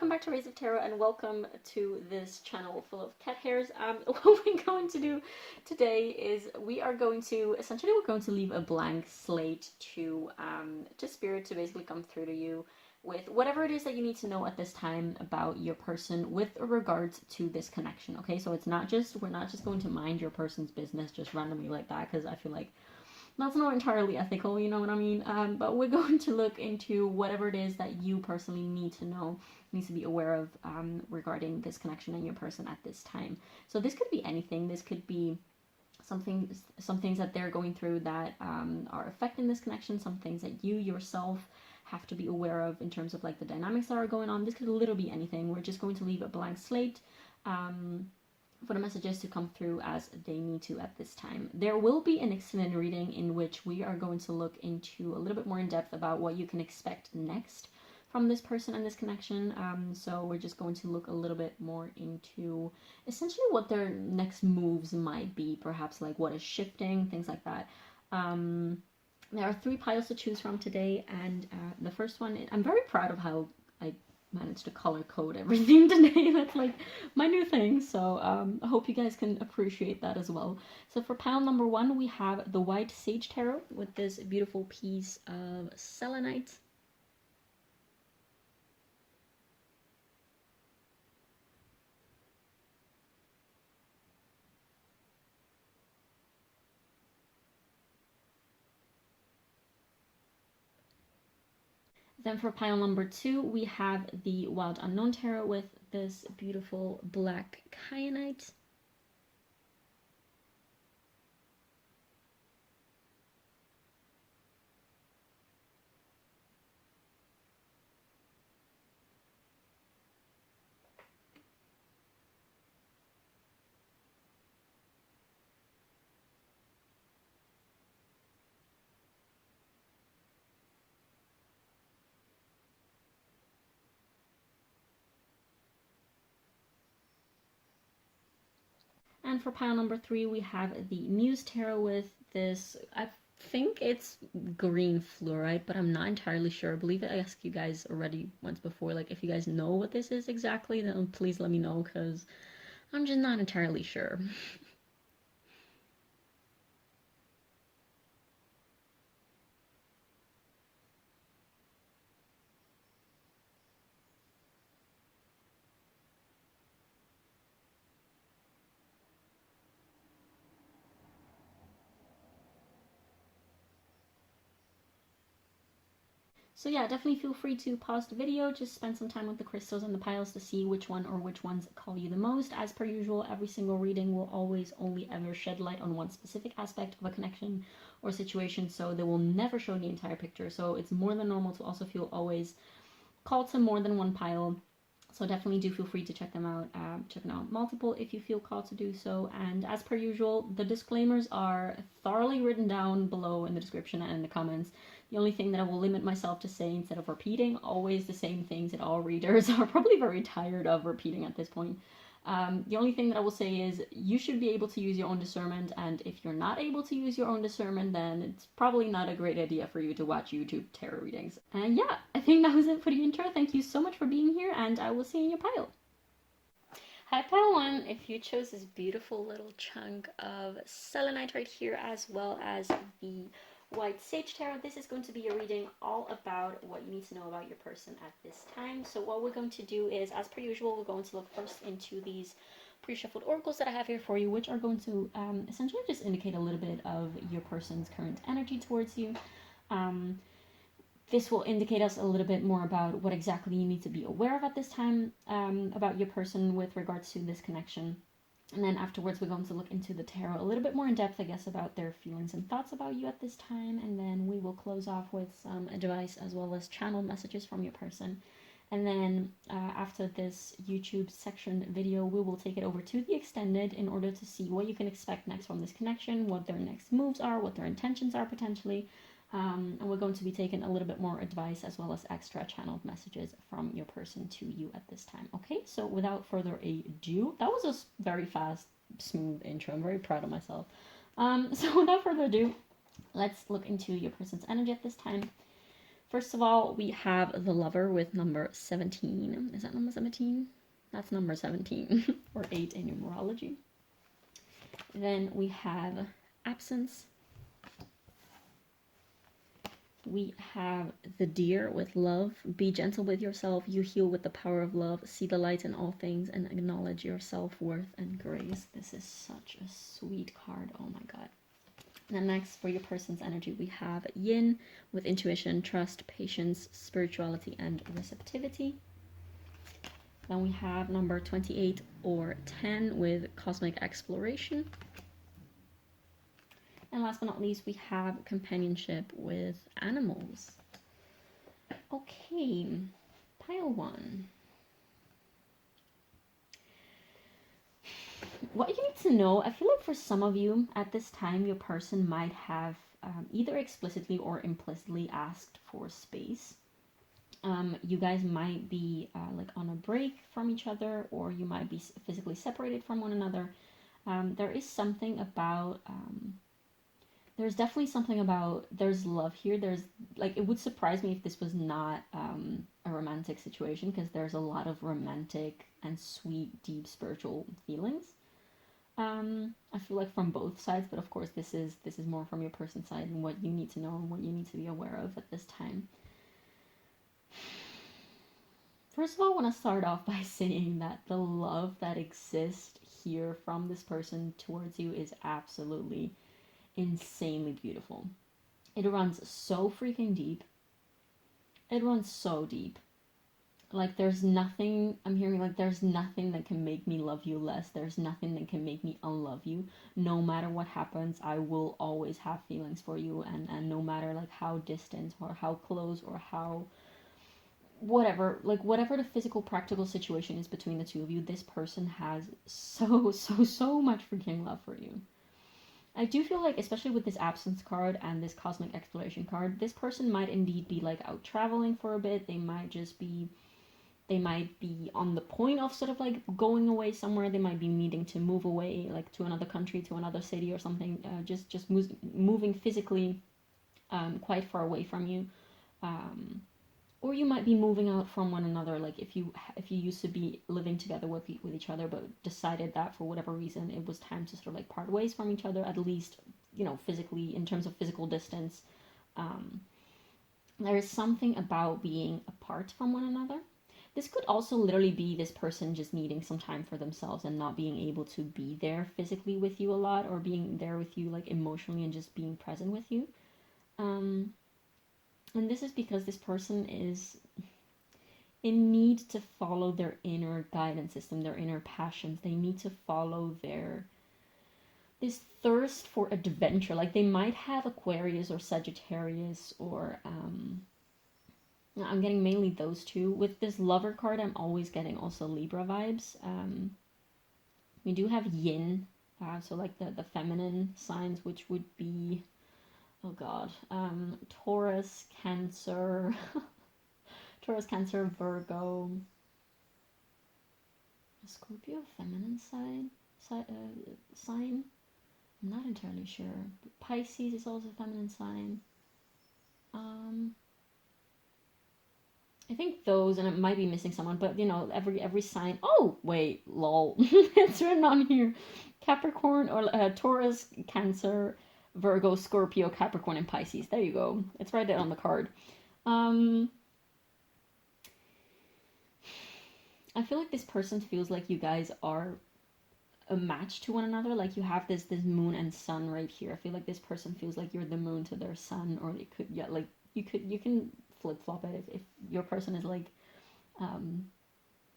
welcome back to Rays of Tarot, and welcome to this channel full of cat hairs. What we're going to do today is we're going to leave a blank slate to Spirit to basically come through to you with whatever it is that you need to know at this time about your person with regards to this connection. Okay, so we're not just going to mind your person's business just randomly like that, because I feel like that's not entirely ethical, you know what I mean? But we're going to look into whatever it is that you personally need to know, need to be aware of regarding this connection and your person at this time. So this could be anything. This could be some things that they're going through that are affecting this connection, some things that you yourself have to be aware of in terms of like the dynamics that are going on. This could literally be anything. We're just going to leave a blank slate for the messages to come through as they need to at this time. There will be an extended reading in which we are going to look into a little bit more in depth about what you can expect next from this person and this connection. So we're just going to look a little bit more into essentially what their next moves might be, perhaps like what is shifting, things like that. There are 3 piles to choose from today, and the first one, I'm very proud of how I managed to color code everything today. That's like my new thing, so I hope you guys can appreciate that as well. So for pile number 1, we have the White Sage Tarot with this beautiful piece of Selenite. Then for pile number 2, we have the Wild Unknown Tarot with this beautiful black Kyanite. And for pile number 3, we have the Muse Tarot with this, I think it's green fluorite, but I'm not entirely sure. I believe I asked you guys already once before, like if you guys know what this is exactly, then please let me know, because I'm just not entirely sure. So yeah, definitely feel free to pause the video, just spend some time with the crystals and the piles to see which one or which ones call you the most. As per usual, every single reading will always only ever shed light on one specific aspect of a connection or situation, so they will never show the entire picture. So it's more than normal to also feel always called to more than one pile. So definitely do feel free to check them out multiple if you feel called to do so. And as per usual, the disclaimers are thoroughly written down below in the description and in the comments. The only thing that I will limit myself to say, instead of repeating always the same things that all readers are probably very tired of repeating at this point. The only thing that I will say is you should be able to use your own discernment, and if you're not able to use your own discernment, then it's probably not a great idea for you to watch YouTube tarot readings. And yeah, I think that was it for the intro. Thank you so much for being here, and I will see you in your pile. Hi pile 1, if you chose this beautiful little chunk of Selenite right here, as well as the White Sage Tarot, this is going to be a reading all about what you need to know about your person at this time. So what we're going to do is, as per usual, we're going to look first into these pre-shuffled oracles that I have here for you, which are going to essentially just indicate a little bit of your person's current energy towards you. This will indicate us a little bit more about what exactly you need to be aware of at this time about your person with regards to this connection. And then afterwards, we're going to look into the tarot a little bit more in depth, I guess, about their feelings and thoughts about you at this time. And then we will close off with some advice as well as channeled messages from your person. And then after this YouTube section video, we will take it over to the extended in order to see what you can expect next from this connection, what their next moves are, what their intentions are potentially. And we're going to be taking a little bit more advice as well as extra channeled messages from your person to you at this time. Okay, so without further ado, that was a very fast, smooth intro. I'm very proud of myself. So without further ado, let's look into your person's energy at this time. First of all, we have the Lover with number 17. Is that number 17? That's number 17, or 8 in numerology. Then we have Absence. We have the Deer with Love. Be gentle with yourself. You heal with the power of love. See the light in all things and acknowledge your self-worth and grace. This is such a sweet card. Oh my god. And then next, for your person's energy, we have Yin with intuition, trust, patience, spirituality, and receptivity. Then we have number 28 or 10 with cosmic exploration. And last but not least, we have companionship with animals. Okay, pile 1. What you need to know, I feel like for some of you at this time, your person might have either explicitly or implicitly asked for space. You guys might be like on a break from each other, or you might be physically separated from one another. There is something about... there's definitely something about, there's love here. There's, like, it would surprise me if this was not a romantic situation, because there's a lot of romantic and sweet, deep spiritual feelings. I feel like from both sides, but of course this is more from your person's side and what you need to know and what you need to be aware of at this time. First of all, I want to start off by saying that the love that exists here from this person towards you is absolutely insanely beautiful. It runs so freaking deep. It runs so deep. Like, there's nothing, I'm hearing, like, there's nothing that can make me love you less. There's nothing that can make me unlove you. No matter what happens, I will always have feelings for you. And no matter, like, how distant or how close or how whatever, like, whatever the physical, practical situation is between the two of you, this person has so much freaking love for you. I do feel like, especially with this Absence card and this Cosmic Exploration card, this person might indeed be, like, out traveling for a bit. They might be on the point of sort of like going away somewhere. They might be needing to move away, like to another country, to another city or something. Just moving physically quite far away from you. Or you might be moving out from one another. Like if you used to be living together with each other, but decided that for whatever reason it was time to sort of like part ways from each other, at least, you know, physically, in terms of physical distance. There is something about being apart from one another. This could also literally be this person just needing some time for themselves and not being able to be there physically with you a lot, or being there with you like emotionally and just being present with you. And this is because this person is in need to follow their inner guidance system, their inner passions. They need to follow this thirst for adventure. Like they might have Aquarius or Sagittarius or I'm getting mainly those two. With this Lover card, I'm always getting also Libra vibes. We do have Yin, so like the feminine signs, which would be, oh god, Taurus, Cancer, Taurus, Cancer, Virgo, Scorpio, feminine sign. I'm not entirely sure. Pisces is also a feminine sign. I think those, and it might be missing someone, but you know, every sign. Oh wait, lol, it's written on here: Capricorn or Taurus, Cancer, Virgo, Scorpio, Capricorn, and Pisces. There you go. It's right there on the card. I feel like this person feels like you guys are a match to one another. Like you have this moon and sun right here. I feel like this person feels like you're the moon to their sun, or they could, yeah, like you can flip-flop it if your person is like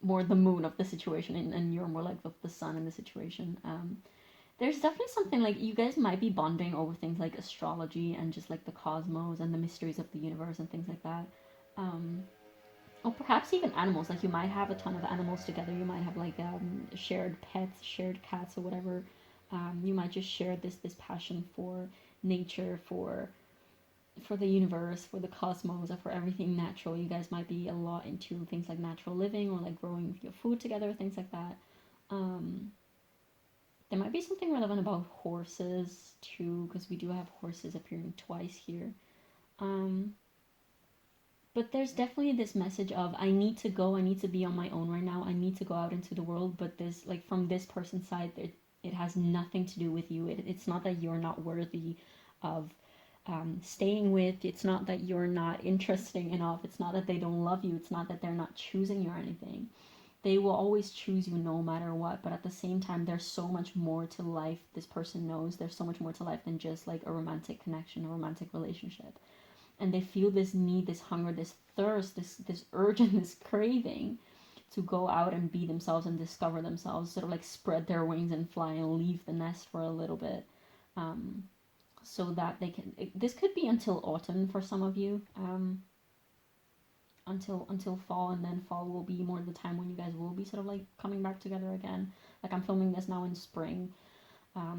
more the moon of the situation and you're more like the sun in the situation. There's definitely something like you guys might be bonding over things like astrology and just like the cosmos and the mysteries of the universe and things like that. Or perhaps even animals. Like you might have a ton of animals together. You might have like shared pets, shared cats, or whatever. You might just share this passion for nature, for the universe, for the cosmos, or for everything natural. You guys might be a lot into things like natural living or like growing your food together, things like that. There might be something relevant about horses too, because we do have horses appearing twice here. But there's definitely this message of, I need to go, I need to be on my own right now, I need to go out into the world. But this, like, from this person's side, it has nothing to do with you. It's not that you're not worthy of staying with. It's not that you're not interesting enough. It's not that they don't love you. It's not that they're not choosing you or anything. They will always choose you no matter what. But at the same time, there's so much more to life. This person knows there's so much more to life than just like a romantic connection, a romantic relationship. And they feel this need, this hunger, this thirst, this urge and this craving to go out and be themselves and discover themselves, sort of like spread their wings and fly and leave the nest for a little bit, so that they can, this could be until autumn for some of you, until fall, and then fall will be more the time when you guys will be sort of like coming back together again. Like, I'm filming this now in spring,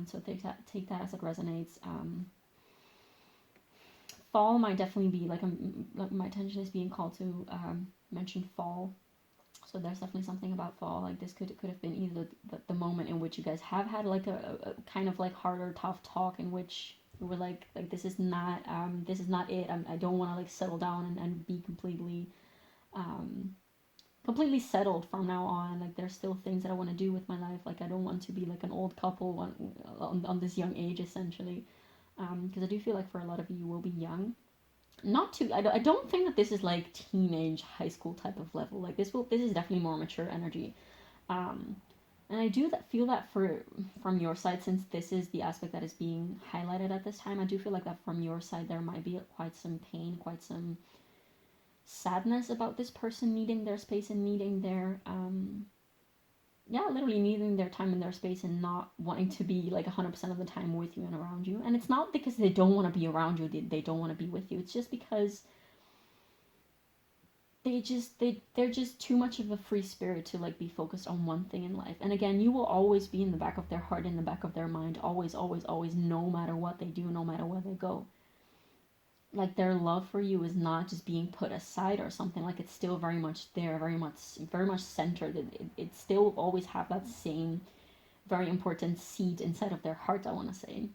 so take that as it resonates. Fall might definitely be like my attention is being called to mention fall. So there's definitely something about fall. Like, this could have been either the moment in which you guys have had like a kind of like harder, tough talk in which you were like this is not it. I don't want to like settle down and be completely settled from now on. Like, there's still things that I want to do with my life. Like, I don't want to be like an old couple on this young age, essentially. Because I do feel like for a lot of you will be young. Not too, I don't think that this is like teenage, high school type of level. Like, this is definitely more mature energy. And I do feel that from your side, since this is the aspect that is being highlighted at this time, I do feel like that from your side there might be quite some pain, quite some sadness about this person needing their space and needing their literally needing their time and their space, and not wanting to be like 100% of the time with you and around you. And it's not because they don't want to be around you, they don't want to be with you. It's just because they're just too much of a free spirit to like be focused on one thing in life. And again, you will always be in the back of their heart, in the back of their mind, always, always, always, no matter what they do, no matter where they go. Like, their love for you is not just being put aside or something. Like, it's still very much there, very much centered. It still always have that same very important seed inside of their heart, I want to say.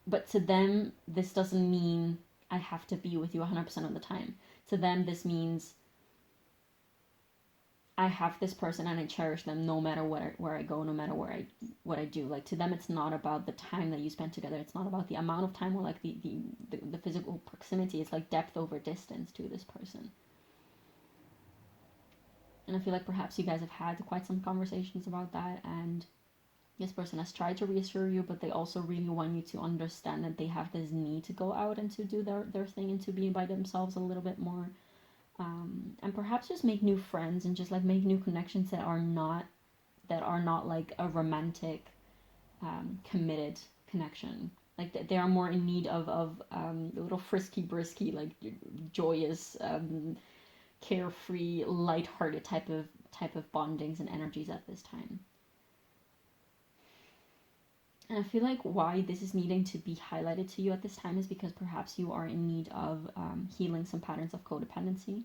But to them, this doesn't mean I have to be with you 100% of the time. To them, this means I have this person and I cherish them no matter where I go, no matter what I do. Like, to them, it's not about the time that you spend together. It's not about the amount of time or like the physical proximity. It's like depth over distance to this person. And I feel like perhaps you guys have had quite some conversations about that, and this person has tried to reassure you, but they also really want you to understand that they have this need to go out and to do their thing and to be by themselves a little bit more. And perhaps just make new friends and just like make new connections that are not like a romantic, committed connection. Like, they are more in need of a little frisky brisky, like joyous, carefree, lighthearted type of bondings and energies at this time. And I feel like why this is needing to be highlighted to you at this time is because perhaps you are in need of healing some patterns of codependency,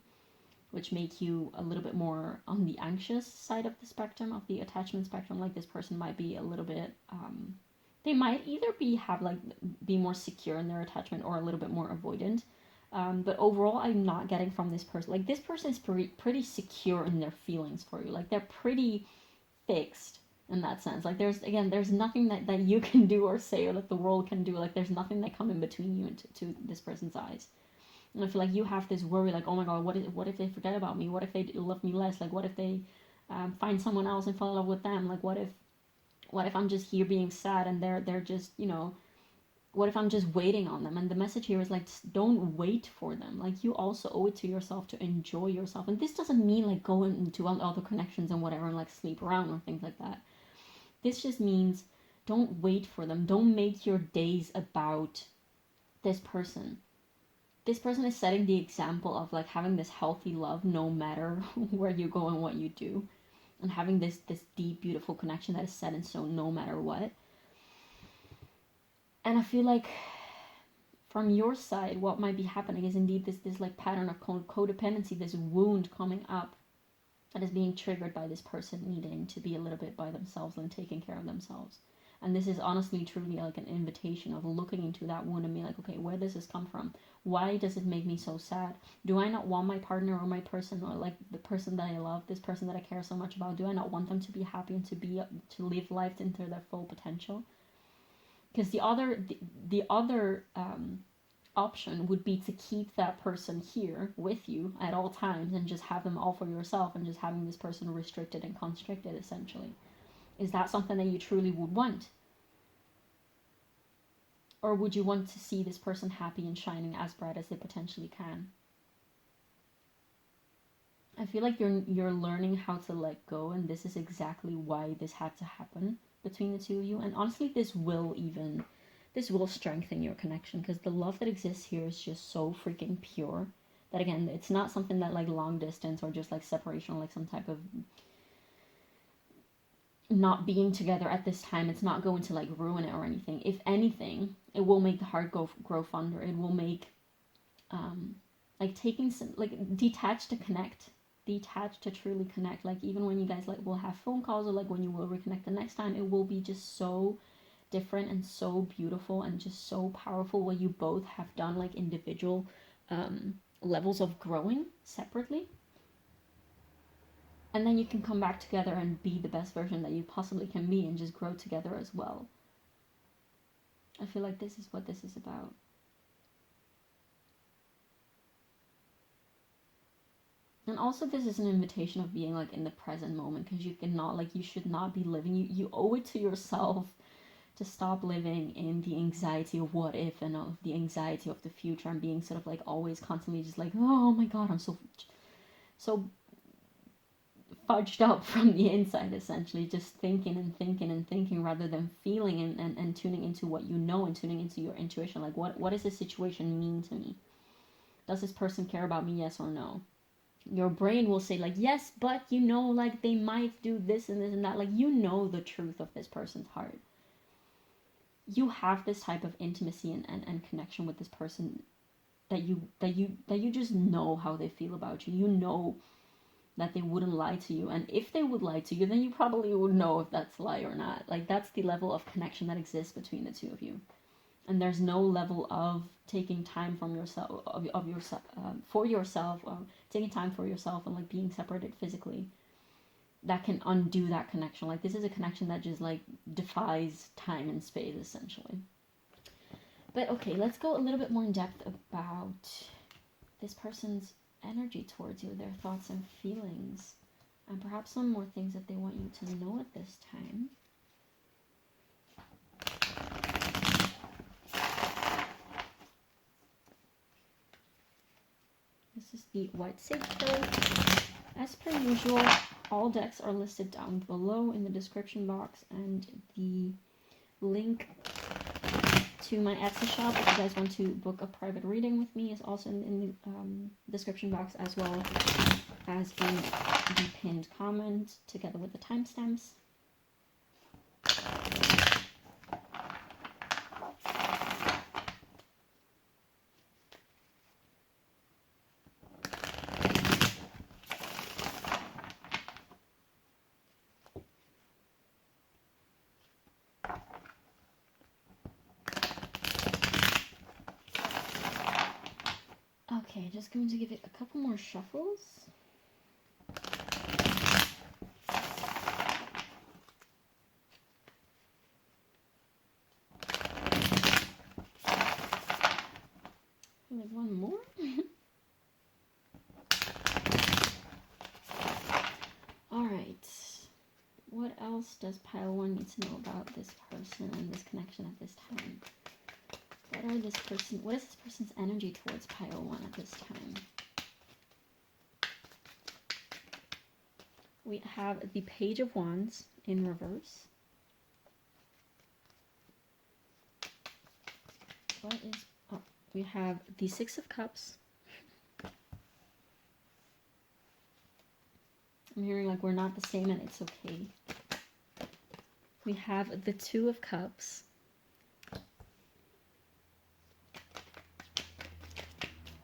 which make you a little bit more on the anxious side of the spectrum, of the attachment spectrum. Like, this person might be a little bit, they might either be more secure in their attachment or a little bit more avoidant. But overall, I'm not getting from this person, like, this person is pretty secure in their feelings for you. Like, they're pretty fixed in that sense. Like, there's nothing that you can do or say or that the world can do. Like, there's nothing that come in between you and to this person's eyes. And I feel like you have this worry, like, oh my god, what if they forget about me? What if they love me less? Like, what if they find someone else and fall in love with them? Like, what if I'm just here being sad and they're just, what if I'm just waiting on them? And the message here is like, don't wait for them. Like, you also owe it to yourself to enjoy yourself. And this doesn't mean like go into all the connections and whatever and like sleep around or things like that. This just means don't wait for them. Don't make your days about this person. This person is setting the example of like having this healthy love no matter where you go and what you do. And having this deep, beautiful connection that is set in stone no matter what. And I feel like from your side, what might be happening is indeed this like pattern of codependency, this wound coming up that is being triggered by this person needing to be a little bit by themselves and taking care of themselves. And this is honestly, truly like an invitation of looking into that wound and being like, okay, where does this come from? Why does it make me so sad? Do I not want my partner or my person, or like the person that I love, this person that I care so much about, do I not want them to be happy and to live life into their full potential? Because the other option would be to keep that person here with you at all times and just have them all for yourself, and just having this person restricted and constricted, essentially. Is that something that you truly would want? Or would you want to see this person happy and shining as bright as they potentially can? I feel like you're learning how to let go, and this is exactly why this had to happen between the two of you. And honestly, this will strengthen your connection, because the love that exists here is just so freaking pure that, again, it's not something that like long distance or just like separation or like some type of not being together at this time, it's not going to like ruin it or anything. If anything, it will make the heart grow fonder. It will make like taking some, like, detach to truly connect. Like, even when you guys like will have phone calls, or like when you will reconnect the next time, it will be just so different and so beautiful and just so powerful, what you both have done like individual levels of growing separately. And then you can come back together and be the best version that you possibly can be, and just grow together as well. I feel like this is what this is about. And also, this is an invitation of being like in the present moment, because you cannot, like, you should not be living, you owe it to yourself to stop living in the anxiety of what if, and of the anxiety of the future, and being sort of like always constantly just like, oh my god, I'm so fudged up from the inside, essentially, just thinking and thinking and thinking, rather than feeling and tuning into what you know, and tuning into your intuition. Like, what does this situation mean to me? Does this person care about me, yes or no? Your brain will say like, yes, but you know, like, they might do this and this and that. Like, you know the truth of this person's heart. You have this type of intimacy and connection with this person that you just know how they feel about you. You know that they wouldn't lie to you, and if they would lie to you, then you probably would know if that's a lie or not. Like, that's the level of connection that exists between the two of you. And there's no level of taking time from yourself, of yourself, for yourself, taking time for yourself, and like being separated physically, that can undo that connection. Like, this is a connection that just like defies time and space, essentially. But okay, let's go a little bit more in depth about this person's energy towards you, their thoughts and feelings, and perhaps some more things that they want you to know at this time. This is the White Sage card. As per usual, all decks are listed down below in the description box, and the link to my Etsy shop, if you guys want to book a private reading with me, is also in the description box, as well as in the pinned comment, together with the timestamps. Okay, just going to give it a couple more shuffles. Like one more. Alright. What else does pile 1 need to know about this person and this connection at this time? What is this person's energy towards pile 1 at this time? We have the Page of Wands in reverse. We have the Six of Cups. I'm hearing like we're not the same, and it's okay. We have the Two of Cups.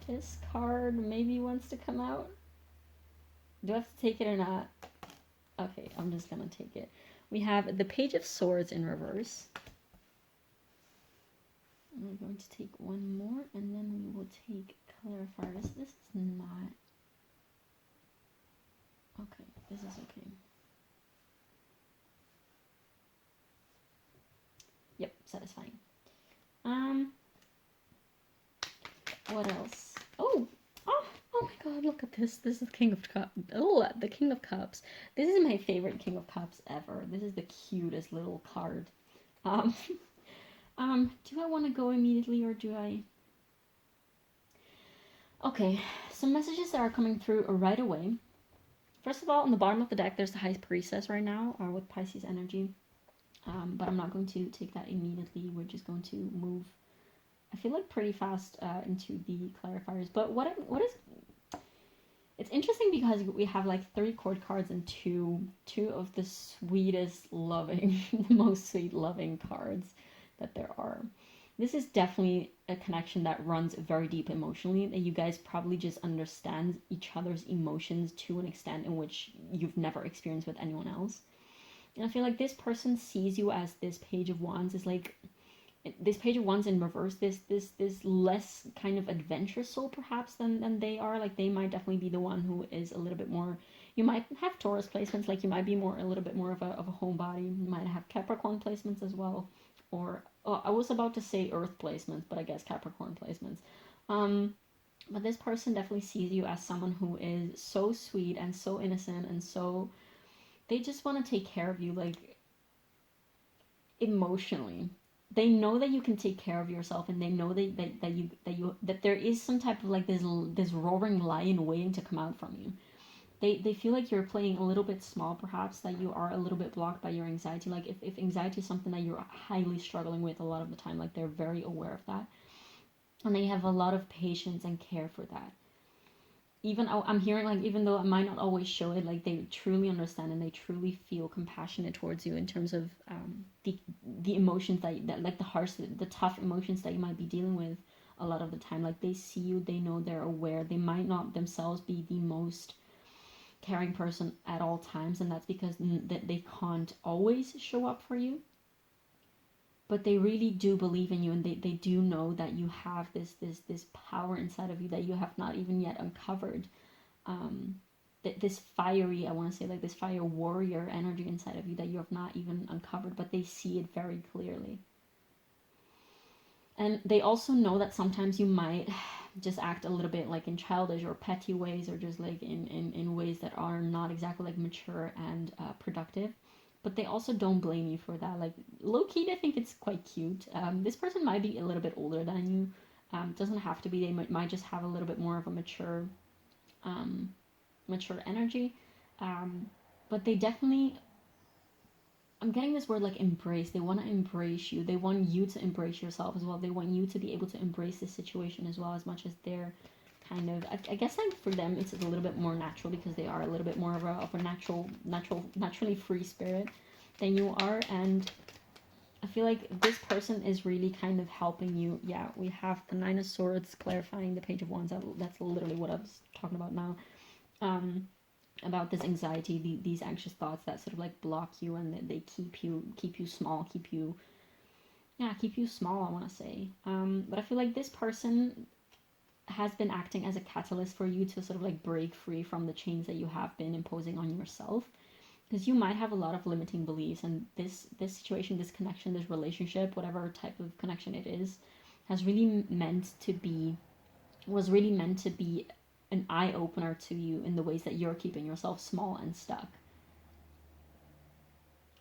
This card maybe wants to come out. Do I have to take it or not? Okay, I'm just gonna take it. We have the Page of Swords in reverse. We're going to take one more, and then we will take Clarifier. This is not... Okay, this is okay. Yep, satisfying. What else? Oh, oh my God! Look at this. This is the King of Cups. Oh, the King of Cups. This is my favorite King of Cups ever. This is the cutest little card. Do I want to go immediately or do I? Okay, some messages that are coming through right away. First of all, on the bottom of the deck, there's the High Priestess right now, with Pisces energy. But I'm not going to take that immediately. We're just going to move, I feel like, pretty fast into the clarifiers. But what is... It's interesting because we have like 3 court cards and two of the sweetest loving, the most sweet loving cards that there are. This is definitely a connection that runs very deep emotionally, that you guys probably just understand each other's emotions to an extent in which you've never experienced with anyone else. And I feel like this person sees you as this Page of Wands is like, this Page of Wands in reverse, this less kind of adventurous soul perhaps than they are. Like they might definitely be the one who is a little bit more, you might have Taurus placements, like you might be a little bit more of a homebody. You might have Capricorn placements as well. Or, I was about to say Earth placements, but I guess Capricorn placements. But this person definitely sees you as someone who is so sweet and so innocent and so... They just want to take care of you, like, emotionally. They know that you can take care of yourself, and they know that there is some type of like this roaring lion waiting to come out from you. They feel like you're playing a little bit small, perhaps, that you are a little bit blocked by your anxiety. Like if anxiety is something that you're highly struggling with a lot of the time, like they're very aware of that. And they have a lot of patience and care for that. Even I'm hearing, like, even though I might not always show it, like they truly understand and they truly feel compassionate towards you in terms of the emotions that like the harsh, the tough emotions that you might be dealing with a lot of the time. Like they see you, they know, they're aware. They might not themselves be the most caring person at all times, and that's because they can't always show up for you. But they really do believe in you, and they do know that you have this power inside of you that you have not even yet uncovered. This fiery, I want to say, like this fire warrior energy inside of you that you have not even uncovered, but they see it very clearly. And they also know that sometimes you might just act a little bit like in childish or petty ways, or just like in ways that are not exactly like mature and productive. But they also don't blame you for that. Like, low-key, I think it's quite cute. This person might be a little bit older than you. Doesn't have to be. They might just have a little bit more of a mature energy. But they definitely... I'm getting this word like embrace. They want to embrace you. They want you to embrace yourself as well. They want you to be able to embrace this situation as well, as much as they're kind of... I guess like for them it's a little bit more natural because they are a little bit more of a naturally free spirit than you are. And I feel like this person is really kind of helping you. Yeah, we have the Nine of Swords clarifying the Page of Wands. That's literally what I was talking about now. About this anxiety, these anxious thoughts that sort of like block you, and they keep you small, keep you small, I want to say. But I feel like this person has been acting as a catalyst for you to sort of like break free from the chains that you have been imposing on yourself, because you might have a lot of limiting beliefs, and this situation, this connection, this relationship, whatever type of connection it is, was really meant to be an eye-opener to you in the ways that you're keeping yourself small and stuck.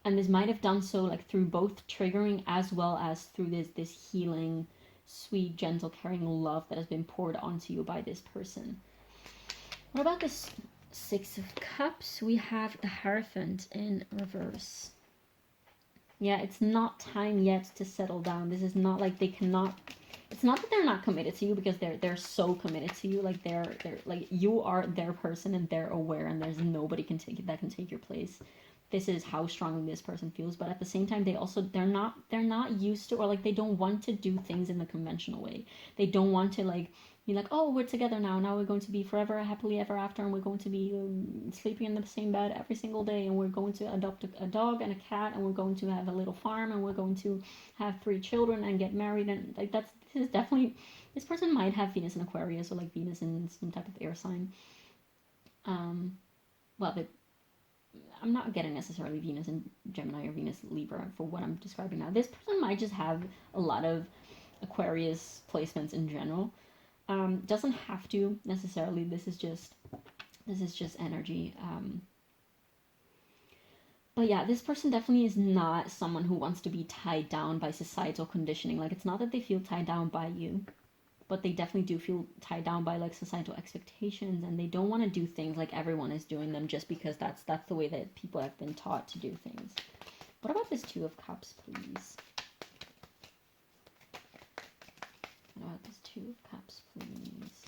And this might have done so like through both triggering as well as through this healing, sweet, gentle, caring love that has been poured onto you by this person. What about this Six of Cups? We have the Hierophant in reverse. Yeah, it's not time yet to settle down. This is not like they cannot... It's not that they're not committed to you, because they're so committed to you. Like they're like, you are their person and they're aware, and there's nobody that can take your place. this is how strongly this person feels. But at the same time, they're not used to, or like they don't want to do things in the conventional way. They don't want to like be like, oh, we're together now we're going to be forever happily ever after, and we're going to be sleeping in the same bed every single day, and we're going to adopt a dog and a cat, and we're going to have a little farm, and we're going to have 3 children and get married. And like this is definitely, this person might have Venus in Aquarius, or like Venus in some type of air sign. Well, I'm not getting necessarily Venus in Gemini or Venus Libra for what I'm describing now. This person might just have a lot of Aquarius placements in general. Doesn't have to necessarily. This is just energy. But yeah, this person definitely is not someone who wants to be tied down by societal conditioning. Like, it's not that they feel tied down by you, but they definitely do feel tied down by like societal expectations, and they don't want to do things like everyone is doing them just because that's the way that people have been taught to do things. What about this 2 of Cups, please? What about this 2 of Cups, please?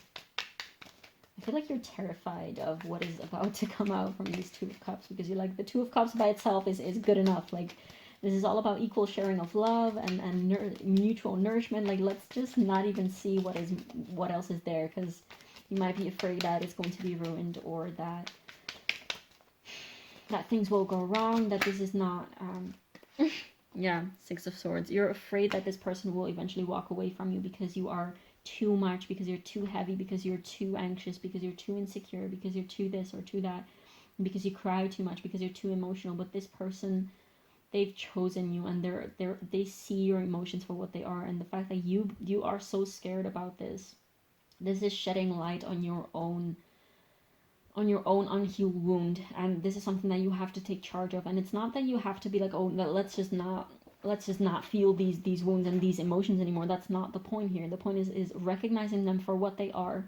I feel like you're terrified of what is about to come out from these 2 of Cups, because you're like, the 2 of Cups by itself is good enough. Like, this is all about equal sharing of love and mutual nourishment. Like, let's just not even see what else is there, because you might be afraid that it's going to be ruined, or that things will go wrong, that this is not... yeah, 6 of Swords. You're afraid that this person will eventually walk away from you because you are too much, because you're too heavy, because you're too anxious, because you're too insecure, because you're too this or too that, because you cry too much, because you're too emotional. But this person, they've chosen you, and they see your emotions for what they are, and the fact that you are so scared about this is shedding light on your own unhealed wound, and this is something that you have to take charge of. And it's not that you have to be like, oh, let's just not feel these wounds and these emotions anymore. That's not the point here. The point is recognizing them for what they are,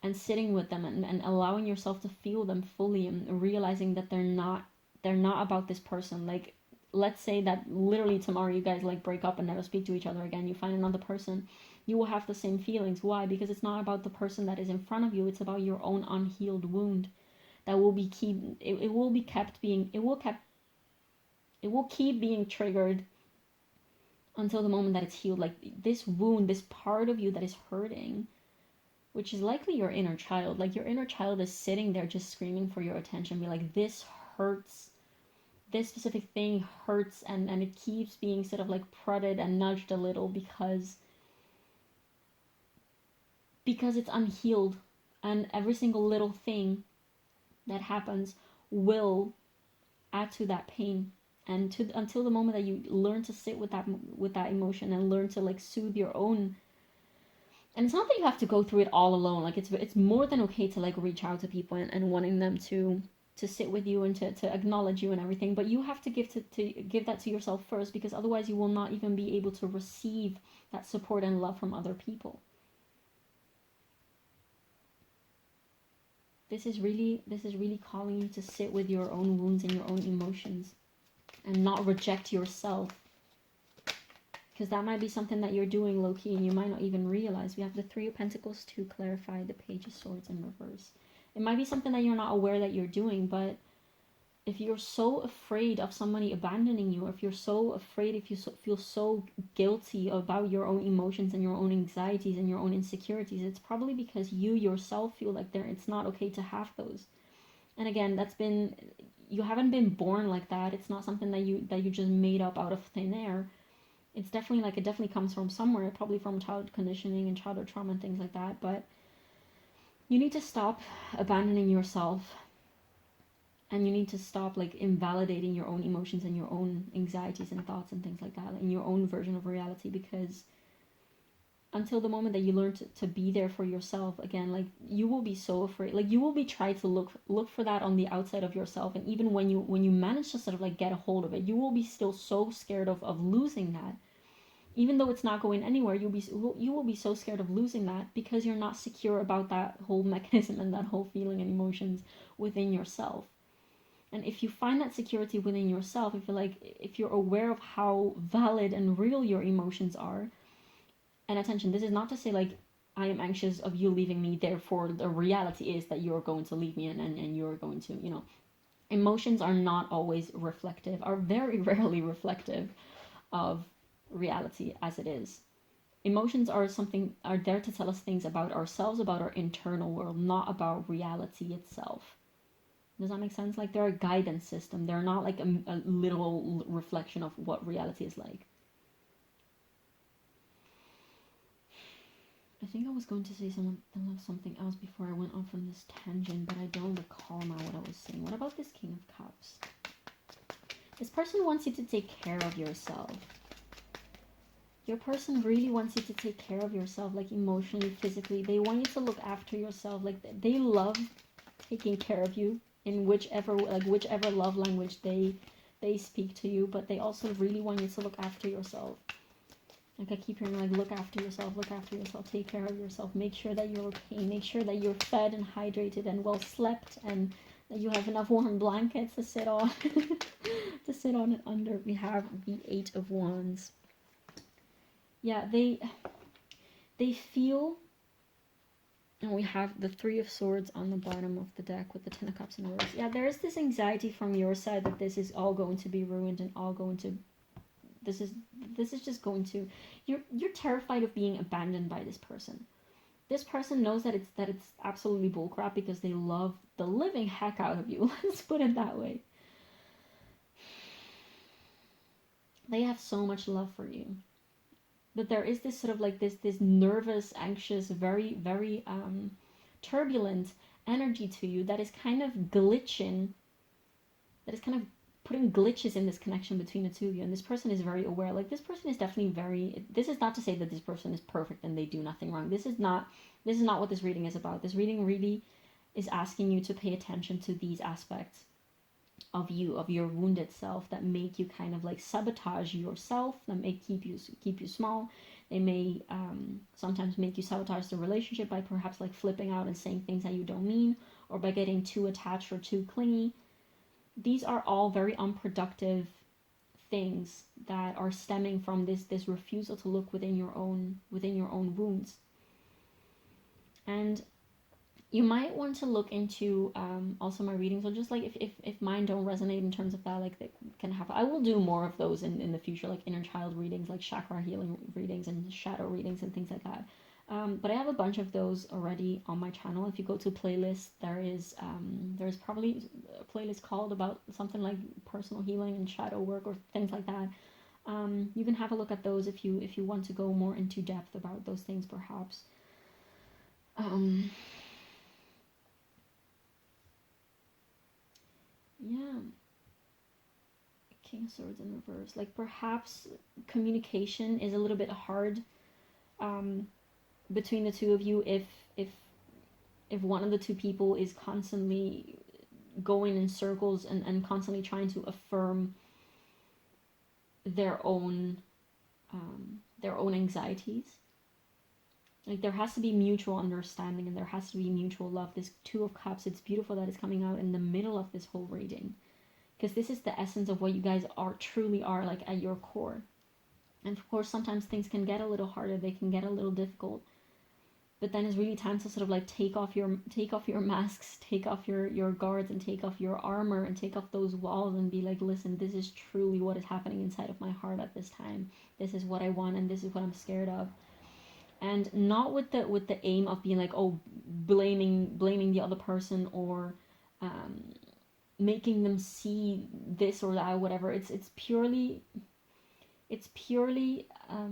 and sitting with them, and allowing yourself to feel them fully, and realizing that they're not about this person. Like, let's say that literally tomorrow you guys like break up and never speak to each other again, you find another person, you will have the same feelings. Why? Because it's not about the person that is in front of you, it's about your own unhealed wound that will be it will keep being triggered until the moment that it's healed. Like, this wound, this part of you that is hurting, which is likely your inner child, like your inner child is sitting there just screaming for your attention, be like, this hurts, this specific thing hurts, and it keeps being sort of like prodded and nudged a little because it's unhealed, and every single little thing that happens will add to that pain, and until the moment that you learn to sit with that emotion and learn to like soothe your own. And it's not that you have to go through it all alone. Like, it's more than okay to like reach out to people and wanting them to sit with you and to acknowledge you and everything, but you have to give that to yourself first, because otherwise you will not even be able to receive that support and love from other people. This is really calling you to sit with your own wounds and your own emotions, and not reject yourself, because that might be something that you're doing low-key and you might not even realize. We have the 3 of Pentacles to clarify, the Page of Swords in reverse. It might be something that you're not aware that you're doing, but if you're so afraid of somebody abandoning you, or if you're so afraid, if you feel so guilty about your own emotions and your own anxieties and your own insecurities, it's probably because you yourself feel like it's not okay to have those. And again, you haven't been born like that. It's not something that you just made up out of thin air. It's definitely it definitely comes from somewhere, probably from childhood conditioning and childhood trauma and things like that. But you need to stop abandoning yourself, and you need to stop like invalidating your own emotions and your own anxieties and thoughts and things like that in your own version of reality, because until the moment that you learn to be there for yourself again, like, you will be so afraid, like, you will be trying to look for that on the outside of yourself, and even when you manage to sort of like get a hold of it, you will be still so scared of losing that. Even though it's not going anywhere, you will be so scared of losing that, because you're not secure about that whole mechanism and that whole feeling and emotions within yourself. And if you find that security within yourself, if you're aware of how valid and real your emotions are, and attention, this is not to say like, I am anxious of you leaving me, therefore the reality is that you're going to leave me, and you're going to, Emotions are not always reflective, are very rarely reflective of reality as it is. Emotions are there to tell us things about ourselves, about our internal world, not about reality itself. Does that make sense? Like, they're a guidance system. They're not like a literal reflection of what reality is like. I think I was going to say something else before I went off on this tangent, but I don't recall now what I was saying. What about this King of Cups? This person wants you to take care of yourself. Your person really wants you to take care of yourself, like emotionally, physically. They want you to look after yourself. Like, they love taking care of you in whichever love language they speak to you, but they also really want you to look after yourself. Like, I keep hearing, like, look after yourself, take care of yourself, make sure that you're okay, make sure that you're fed and hydrated and well slept, and that you have enough warm blankets to sit on, to sit on and under. We have the 8 of Wands. Yeah, they feel, and we have the 3 of Swords on the bottom of the deck with the 10 of Cups in reverse. Yeah, there is this anxiety from your side that this is all going to be ruined and all going to, this is just going to, you're terrified of being abandoned by this person. This person knows that it's absolutely bullcrap because they love the living heck out of you. Let's put it that way. They have so much love for you. But there is this sort of like this nervous, anxious, very, very turbulent energy to you that is kind of glitching, that is kind of putting glitches in this connection between the two of you. And this person is very aware. Like, this person is definitely very, this is not to say that this person is perfect and they do nothing wrong. This is not what this reading is about. This reading really is asking you to pay attention to these aspects of you, of your wounded self, that make you kind of like sabotage yourself, that may keep you small. They may sometimes make you sabotage the relationship by perhaps like flipping out and saying things that you don't mean, or by getting too attached or too clingy. These are all very unproductive things that are stemming from this refusal to look within your own wounds. And you might want to look into also my readings, or just like if mine don't resonate in terms of that, like that can happen. I will do more of those in the future, like inner child readings, like chakra healing readings and shadow readings and things like that. But I have a bunch of those already on my channel. If you go to playlist, there's probably a playlist called about something like personal healing and shadow work or things like that. You can have a look at those if you want to go more into depth about those things, perhaps. Yeah. King of Swords in reverse. Like, perhaps communication is a little bit hard between the two of you if one of the two people is constantly going in circles and constantly trying to affirm their own anxieties. Like, there has to be mutual understanding and there has to be mutual love. This 2 of Cups, it's beautiful that it's coming out in the middle of this whole reading, because this is the essence of what you guys truly are, like, at your core. And of course, sometimes things can get a little harder, they can get a little difficult, but then it's really time to sort of like take off your masks, take off your guards, and take off your armor, and take off those walls, and be like, listen, this is truly what is happening inside of my heart at this time. This is what I want, and this is what I'm scared of. And not with the aim of being like, oh, blaming the other person, or making them see this or that, or whatever. It's purely how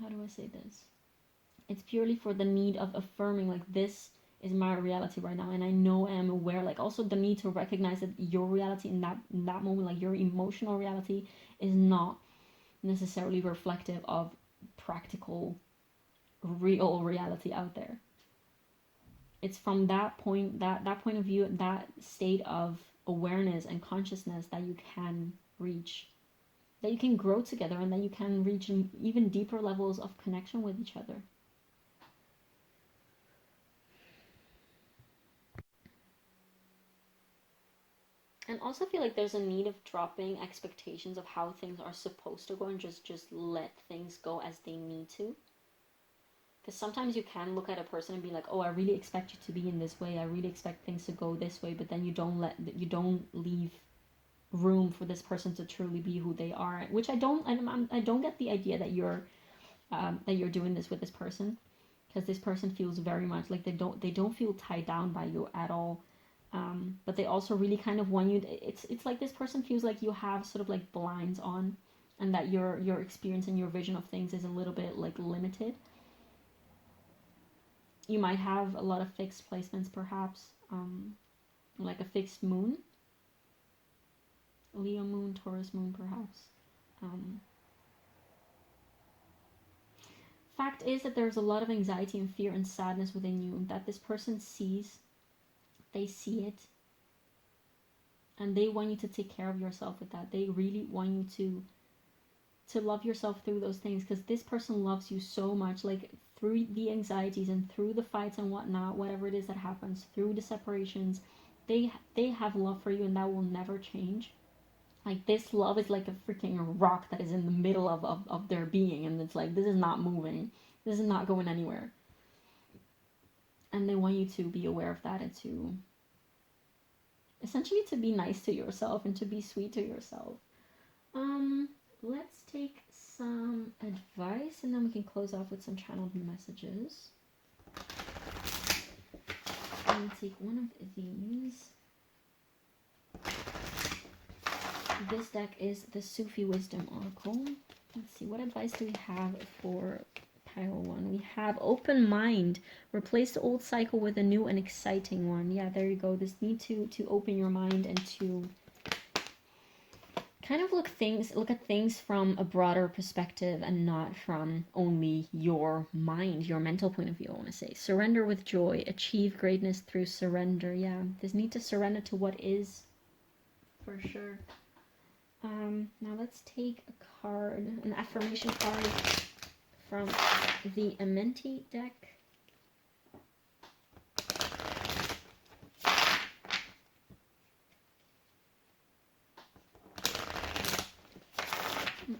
do I say this? It's purely for the need of affirming, like, this is my reality right now, and I know I am aware. Like, also the need to recognize that your reality in that moment, like your emotional reality, is not necessarily reflective of practical, real reality out there. It's from that point of view, that state of awareness and consciousness, that you can reach, that you can grow together, and that you can reach even deeper levels of connection with each other. And also feel like there's a need of dropping expectations of how things are supposed to go, and just let things go as they need to. Because sometimes you can look at a person and be like, oh, I really expect you to be in this way. I really expect things to go this way. But then you don't leave room for this person to truly be who they are. Which I don't get the idea that you're doing this with this person, because this person feels very much like they don't feel tied down by you at all. But they also really kind of want you to, it's like this person feels like you have sort of like blinds on, and that your experience and your vision of things is a little bit like limited. You might have a lot of fixed placements, perhaps, like a fixed moon, Leo moon, Taurus moon, perhaps. Fact is that there's a lot of anxiety and fear and sadness within you that this person sees. They see it, and they want you to take care of yourself with that. They really want you to love yourself through those things, because this person loves you so much, like through the anxieties and through the fights and whatnot, whatever it is that happens, through the separations, they have love for you, and that will never change. Like, this love is like a freaking rock that is in the middle of their being, and it's like, this is not moving, this is not going anywhere. And they want you to be aware of that, and to essentially to be nice to yourself and to be sweet to yourself. Let's take some advice, and then we can close off with some channeled messages. I'm going to take one of these. This deck is the Sufi Wisdom Oracle. Let's see, what advice do we have for pile 1? We have open mind. Replace the old cycle with a new and exciting one. Yeah, there you go. This need to open your mind and to kind of look at things from a broader perspective and not from only your mind, your mental point of view, I want to say. Surrender with joy. Achieve greatness through surrender. Yeah, this need to surrender to what is, for sure. Now let's take a card, an affirmation card from the Amenti deck.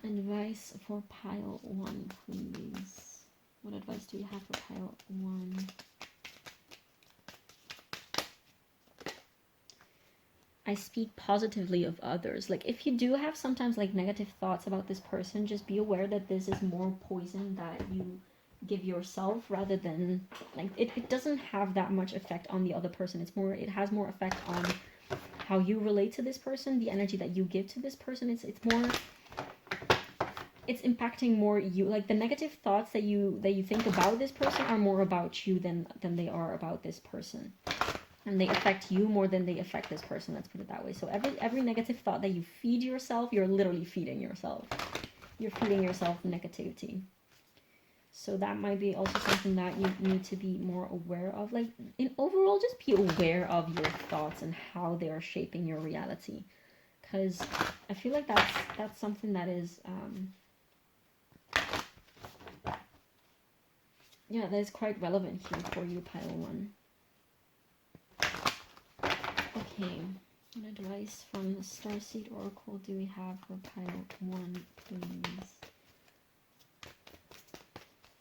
Advice for pile 1, please. What advice do you have for pile 1? I speak positively of others. Like, if you do have sometimes like negative thoughts about this person, just be aware that this is more poison that you give yourself, rather than like it doesn't have that much effect on the other person. It has more effect on how you relate to this person, the energy that you give to this person. It's impacting more you. Like, the negative thoughts that you think about this person are more about you than they are about this person. And they affect you more than they affect this person, let's put it that way. So every negative thought that you feed yourself, you're literally feeding yourself. You're feeding yourself negativity. So that might be also something that you need to be more aware of. Like, in overall, just be aware of your thoughts and how they are shaping your reality. Because I feel like that's something that is... yeah, that is quite relevant here for you, pile 1. Okay, what advice from the Starseed Oracle do we have for pile 1, please?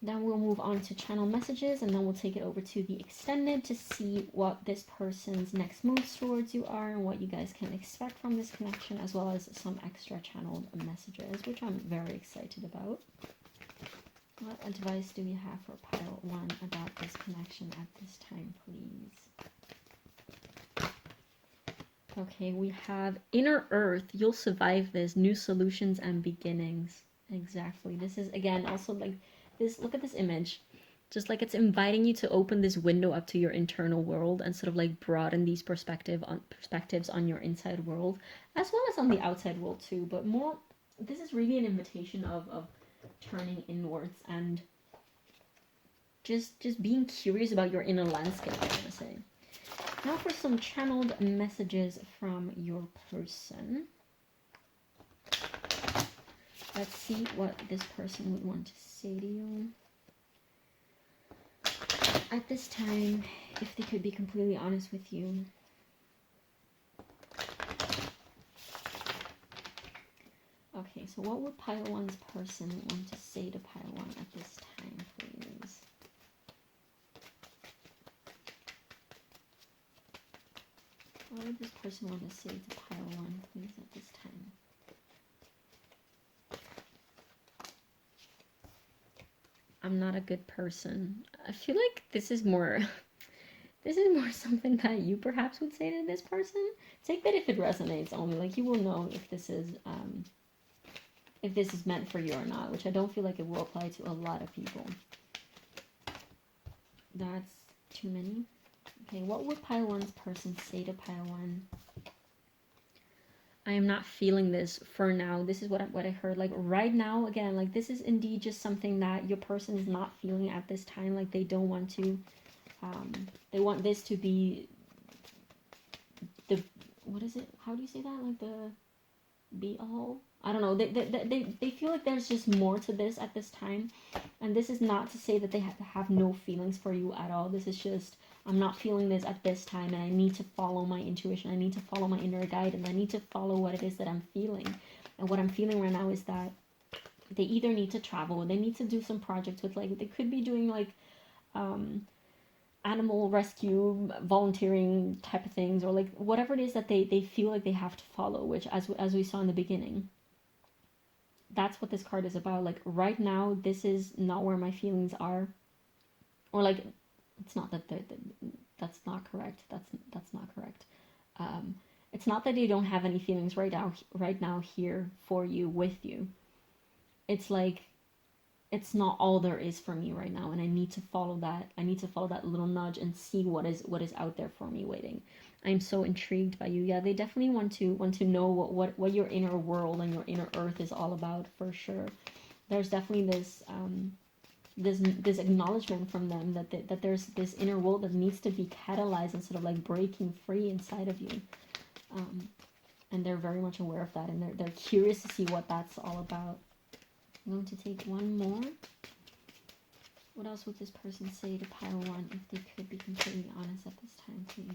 Then we'll move on to channel messages, and then we'll take it over to the extended to see what this person's next moves towards you are and what you guys can expect from this connection, as well as some extra channeled messages, which I'm very excited about. What advice do we have for pile 1 about this connection at this time, please? Okay, we have Inner Earth. You'll survive this. New solutions and beginnings. Exactly. This is, again, also like this. Look at this image. Just like it's inviting you to open this window up to your internal world and sort of like broaden these perspectives on your inside world, as well as on the outside world too. But more, this is really an invitation of turning inwards and just being curious about your inner landscape, I want to say. Now for some channeled messages from your person. Let's see what this person would want to say to you. At this time, if they could be completely honest with you. Okay, so what would pile 1's person want to say to pile 1 at this time, please? What would this person want to say to pile 1, please, at this time? I'm not a good person. I feel like this is more this is more something that you perhaps would say to this person. Take that if it resonates only. Like, you will know if this is meant for you or not, which I don't feel like it will apply to a lot of people. That's too many. Okay, what would pile 1's person say to pile 1? I am not feeling this for now. This is what I heard. Like, right now, again, like, this is indeed just something that your person is not feeling at this time. Like, they don't want to, they want this to be the, what is it? How do you say that? Like, the be all? I don't know. They feel like there's just more to this at this time. And this is not to say that they have no feelings for you at all. This is just, I'm not feeling this at this time, and I need to follow my intuition. I need to follow my inner guidance. I need to follow what it is that I'm feeling. And what I'm feeling right now is that they either need to travel, or they need to do some projects with, like, they could be doing, like, animal rescue, volunteering type of things, or, like, whatever it is that they feel like they have to follow, which, as we saw in the beginning, that's what this card is about. Like, right now, this is not where my feelings are. Or, like, it's not that that's not correct. That's not correct. It's not that they don't have any feelings right now here for you, with you. It's like, it's not all there is for me right now, and I need to follow that. I need to follow that little nudge and see what is out there for me waiting. I'm so intrigued by you. Yeah, they definitely want to know what your inner world and your inner earth is all about, for sure. There's definitely this this acknowledgement from them that there's this inner world that needs to be catalyzed and sort of like breaking free inside of you. And they're very much aware of that, and they're curious to see what that's all about. I'm going to take one more. What else would this person say to pile 1 if they could be completely honest at this time, please?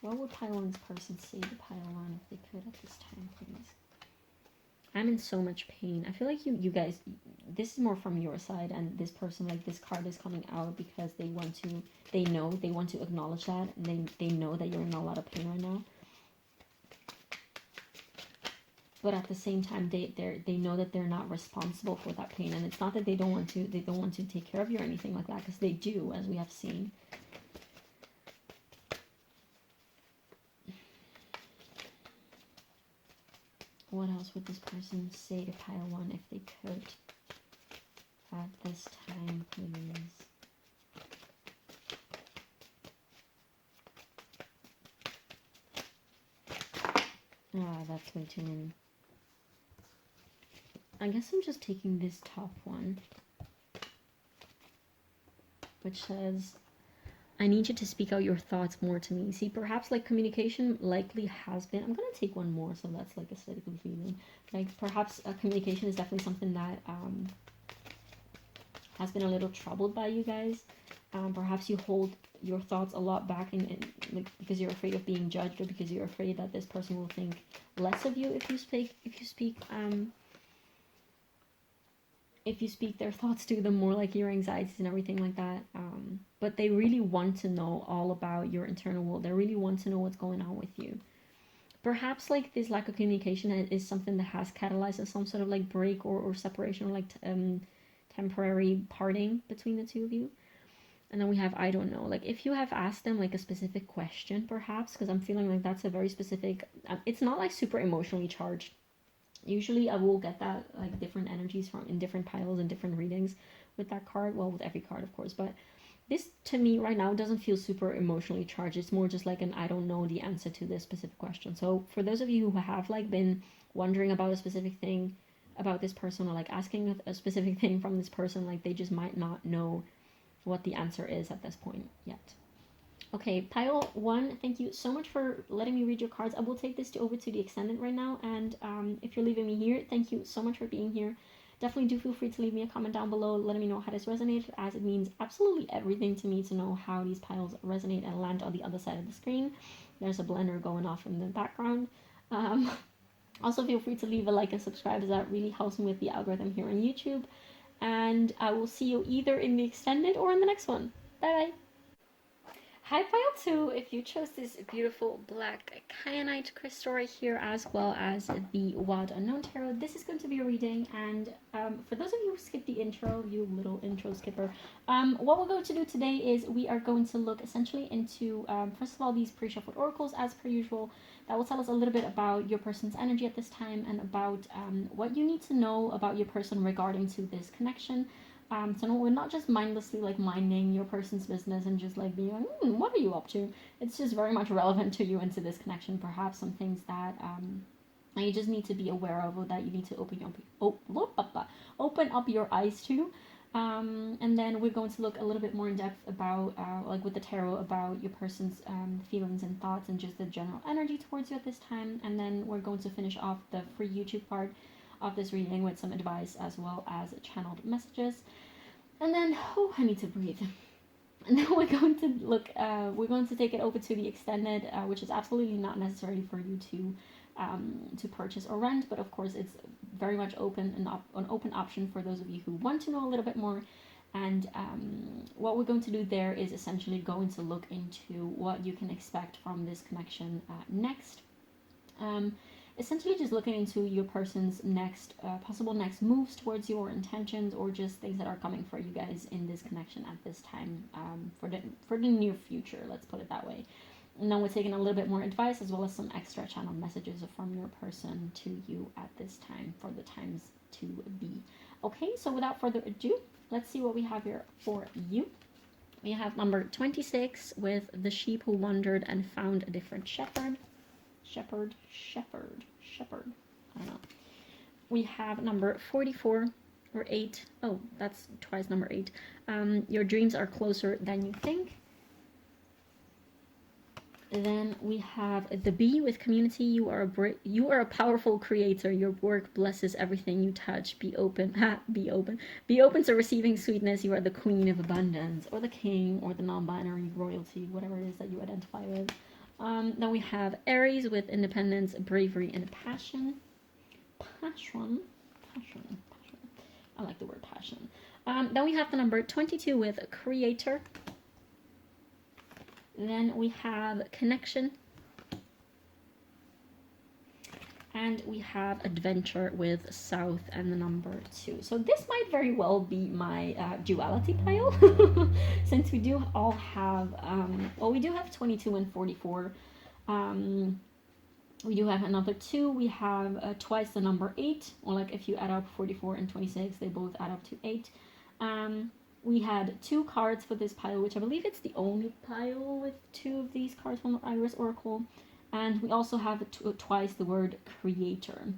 What would pile 1's person say to pile 1 if they could at this time, please? I'm in so much pain. I feel like you guys, this is more from your side, and this person, like, this card is coming out because they want to acknowledge that, and they know that you're in a lot of pain right now. But at the same time, they know that they're not responsible for that pain, and it's not that they don't want to take care of you or anything like that, because they do, as we have seen. What else would this person say to pile 1 if they could at this time, please? Ah, that's way too many. I guess I'm just taking this top one, which says, I need you to speak out your thoughts more to me. See, perhaps, like, communication likely has been, I'm going to take one more, so that's like aesthetically pleasing. Like, perhaps communication is definitely something that has been a little troubled by you guys. Perhaps you hold your thoughts a lot back like, because you're afraid of being judged, or because you're afraid that this person will think less of you if you speak their thoughts to them, more like your anxieties and everything like that. But they really want to know all about your internal world. They really want to know what's going on with you. Perhaps, like, this lack of communication is something that has catalyzed some sort of, like, break or separation, or, like, temporary parting between the two of you. And then we have, I don't know. Like, if you have asked them, like, a specific question, perhaps, because I'm feeling like that's a very specific, it's not, like, super emotionally charged. Usually I will get that, like, different energies from in different piles and different readings with that card. Well, with every card, of course. But this, to me, right now, doesn't feel super emotionally charged. It's more just like an, I don't know the answer to this specific question. So for those of you who have, like, been wondering about a specific thing about this person, or, like, asking a specific thing from this person, like, they just might not know what the answer is at this point yet. Okay, pile 1, thank you so much for letting me read your cards. I will take this over to the extended right now, and if you're leaving me here, thank you so much for being here. Definitely do feel free to leave me a comment down below letting me know how this resonated, as it means absolutely everything to me to know how these piles resonate and land on the other side of the screen. There's a blender going off in the background. Also, feel free to leave a like and subscribe, as that really helps me with the algorithm here on YouTube. And I will see you either in the extended or in the next one. Bye bye. Hi Pile 2, if you chose this beautiful black Kyanite crystal right here, as well as the Wild Unknown Tarot, this is going to be a reading. And for those of you who skipped the intro, you little intro skipper, what we're going to do today is we are going to look essentially into, first of all, these pre-shuffled oracles as per usual. That will tell us a little bit about your person's energy at this time and about what you need to know about your person regarding to this connection. So no, we're not just mindlessly like minding your person's business and just like being like, what are you up to? It's just very much relevant to you and to this connection. Perhaps some things that you just need to be aware of, or that you need to open up your eyes to. And then we're going to look a little bit more in depth about, like with the tarot, about your person's feelings and thoughts and just the general energy towards you at this time. And then we're going to finish off the free YouTube part of this reading with some advice as well as channeled messages. And then, oh, I need to breathe. And then we're going to look, we're going to take it over to the extended, which is absolutely not necessary for you to purchase or rent, but of course it's very much an open option for those of you who want to know a little bit more. And what we're going to do there is essentially going to look into what you can expect from this connection next. Essentially just looking into your person's next possible next moves towards you, or intentions, or just things that are coming for you guys in this connection at this time, for the near future, let's put it that way. And then we're taking a little bit more advice as well as some extra channel messages from your person to you at this time for the times to be. Okay, so without further ado, let's see what we have here for you. We have number 26 with the sheep who wandered and found a different shepherd. Shepherd. I don't know. We have number 44 or 8. Oh, that's twice number 8. Your dreams are closer than you think. And then we have the bee with community. You are a powerful creator. Your work blesses everything you touch. Be open. Be open. Be open to receiving sweetness. You are the queen of abundance, or the king, or the non-binary royalty, whatever it is that you identify with. Then we have Aries with independence, bravery, and passion. Passion. I like the word passion. Then we have the number 22 with creator. Then we have connection. And we have adventure with south and the number 2. So this might very well be my duality pile. Since we do all have, well, we do have 22 and 44. We do have another 2. We have twice the number 8. Or like if you add up 44 and 26, they both add up to 8. We had 2 cards for this pile, which I believe it's the only pile with 2 of these cards from the Iris Oracle. And we also have twice the word creator.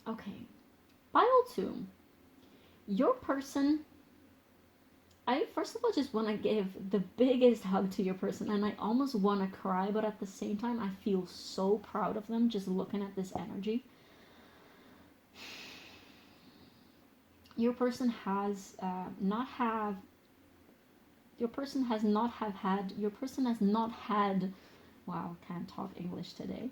Okay. Pile 2. Your person, I first of all just want to give the biggest hug to your person, and I almost want to cry, but at the same time I feel so proud of them just looking at this energy. Your person has not had, wow, can't talk English today.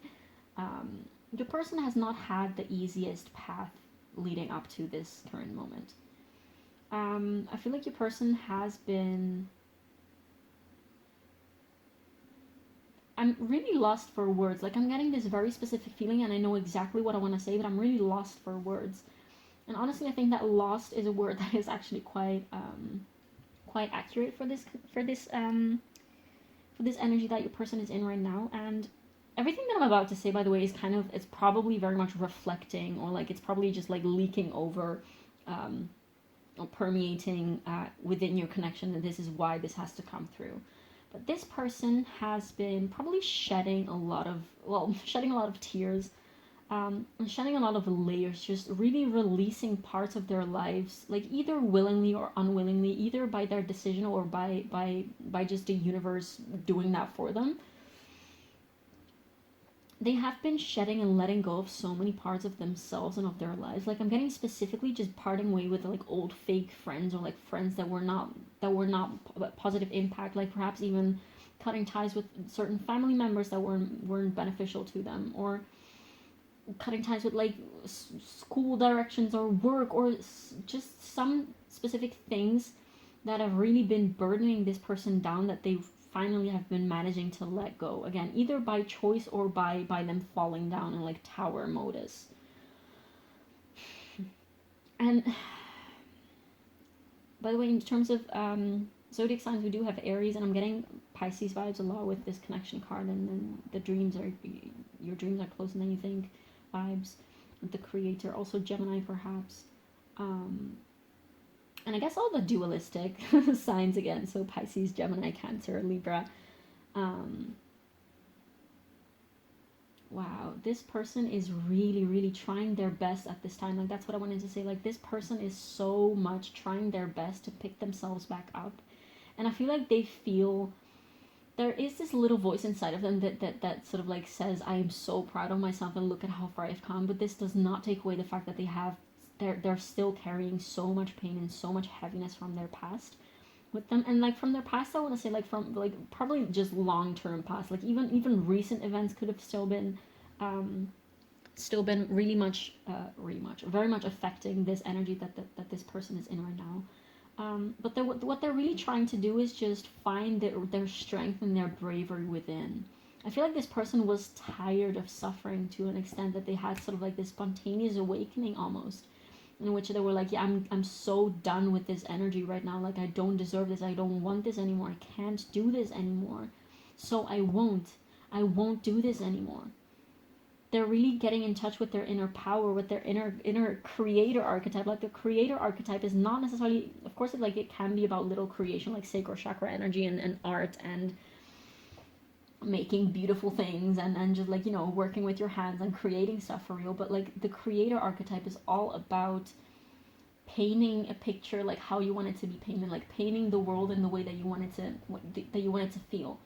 Your person has not had the easiest path leading up to this current moment. I feel like your person has been, I'm really lost for words. Like, I'm getting this very specific feeling and I know exactly what I want to say, but I'm really lost for words. And honestly, I think that lost is a word that is actually quite accurate for this energy that your person is in right now. And everything that I'm about to say, by the way, is it's probably very much reflecting, or like it's probably just like leaking over, or permeating within your connection, and this is why this has to come through. But this person has been probably shedding a lot of tears, and shedding a lot of layers, just really releasing parts of their lives, like either willingly or unwillingly, either by their decision or by just the universe doing that for them. They have been shedding and letting go of so many parts of themselves and of their lives. Like, I'm getting specifically just parting way with like old fake friends, or like friends that were not positive impact, like perhaps even cutting ties with certain family members that weren't beneficial to them, or cutting ties with like school directions or work, or just some specific things that have really been burdening this person down, that they finally have been managing to let go. Again, either by choice or by them falling down in like tower modus. And by the way, in terms of zodiac signs, we do have Aries, and I'm getting Pisces vibes a lot with this connection card, and then the dreams are, your dreams are closer than you think vibes with the creator. Also Gemini perhaps. And I guess all the dualistic signs again, so Pisces, Gemini, Cancer, Libra. Wow, this person is really, really trying their best at this time. Like, that's what I wanted to say. Like, this person is so much trying their best to pick themselves back up. And I feel like they feel, there is this little voice inside of them that sort of like says, I am so proud of myself and look at how far I've come. But this does not take away the fact that they're still carrying so much pain and so much heaviness from their past with them. And like from their past, I want to say like from like probably just long-term past, like even recent events could have still been really much very much affecting this energy that this person is in right now. But what they're really trying to do is just find their strength and their bravery within. I feel like this person was tired of suffering to an extent that they had sort of like this spontaneous awakening almost, in which they were like, yeah, I'm so done with this energy right now. Like, I don't deserve this. I don't want this anymore. I can't do this anymore. So I won't do this anymore. They're really getting in touch with their inner power, with their inner creator archetype. Like, the creator archetype is not necessarily, of course, it can be about little creation, like sacral chakra energy and art and making beautiful things and just like, you know, working with your hands and creating stuff for real. But like, the creator archetype is all about painting a picture like how you want it to be painted, like painting the world in the way that you want it to feel,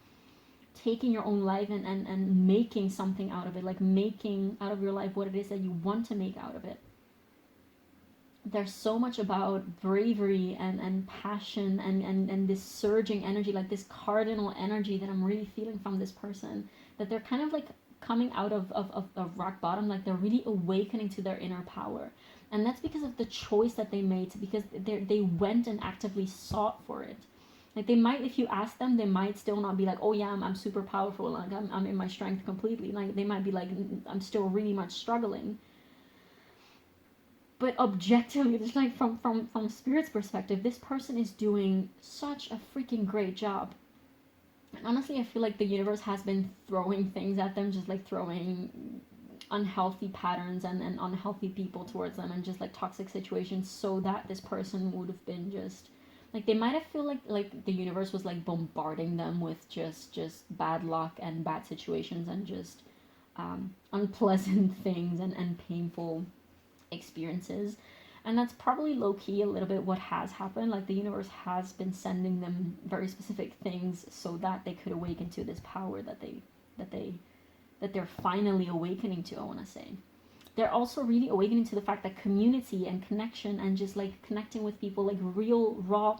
taking your own life and making something out of it, like making out of your life what it is that you want to make out of it. There's so much about bravery and passion and this surging energy, like this cardinal energy that I'm really feeling from this person, that they're kind of like coming out of rock bottom, like they're really awakening to their inner power. And that's because of the choice that they made, because they went and actively sought for it. Like, they might, if you ask them, they might still not be like, oh yeah, I'm super powerful, like I'm in my strength completely. Like, they might be like, I'm still really much struggling. But objectively, it's like from Spirit's perspective, this person is doing such a freaking great job. And honestly, I feel like the universe has been throwing things at them, just like throwing unhealthy patterns and unhealthy people towards them, and just like toxic situations, so that this person would have been just like, they might have feel like the universe was like bombarding them with just bad luck and bad situations and just unpleasant things and painful experiences. And that's probably low-key a little bit what has happened. Like, the universe has been sending them very specific things so that they could awaken to this power that they're finally awakening to, I want to say. They're also really awakening to the fact that community and connection and just like connecting with people, like real raw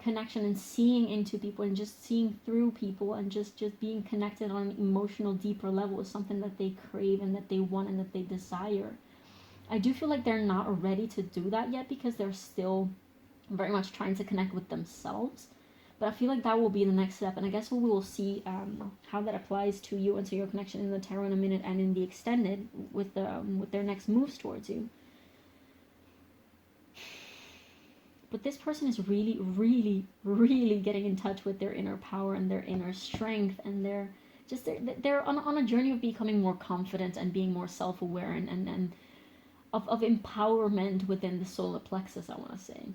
connection and seeing into people and just seeing through people and just being connected on an emotional deeper level is something that they crave and that they want and that they desire. I do feel like they're not ready to do that yet, because they're still very much trying to connect with themselves. But I feel like that will be the next step, and I guess we will see how that applies to you and to your connection in the tarot in a minute, and in the extended with their next moves towards you. But this person is really, really, really getting in touch with their inner power and their inner strength, and they're on a journey of becoming more confident and being more self-aware and of empowerment within the solar plexus, I want to say.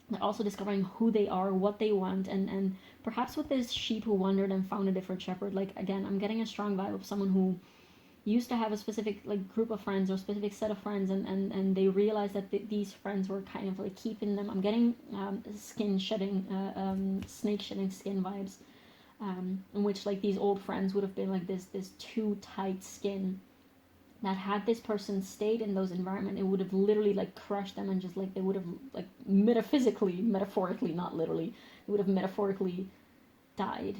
They're also discovering who they are, what they want, and perhaps with this sheep who wandered and found a different shepherd. Like, again, I'm getting a strong vibe of someone who used to have a specific like group of friends or specific set of friends, and they realized that these friends were kind of like keeping them. I'm getting skin shedding, snake shedding skin vibes, in which like these old friends would have been like this too tight skin, that had this person stayed in those environments, it would have literally like crushed them, and just like they would have like metaphorically, not literally, they would have metaphorically died.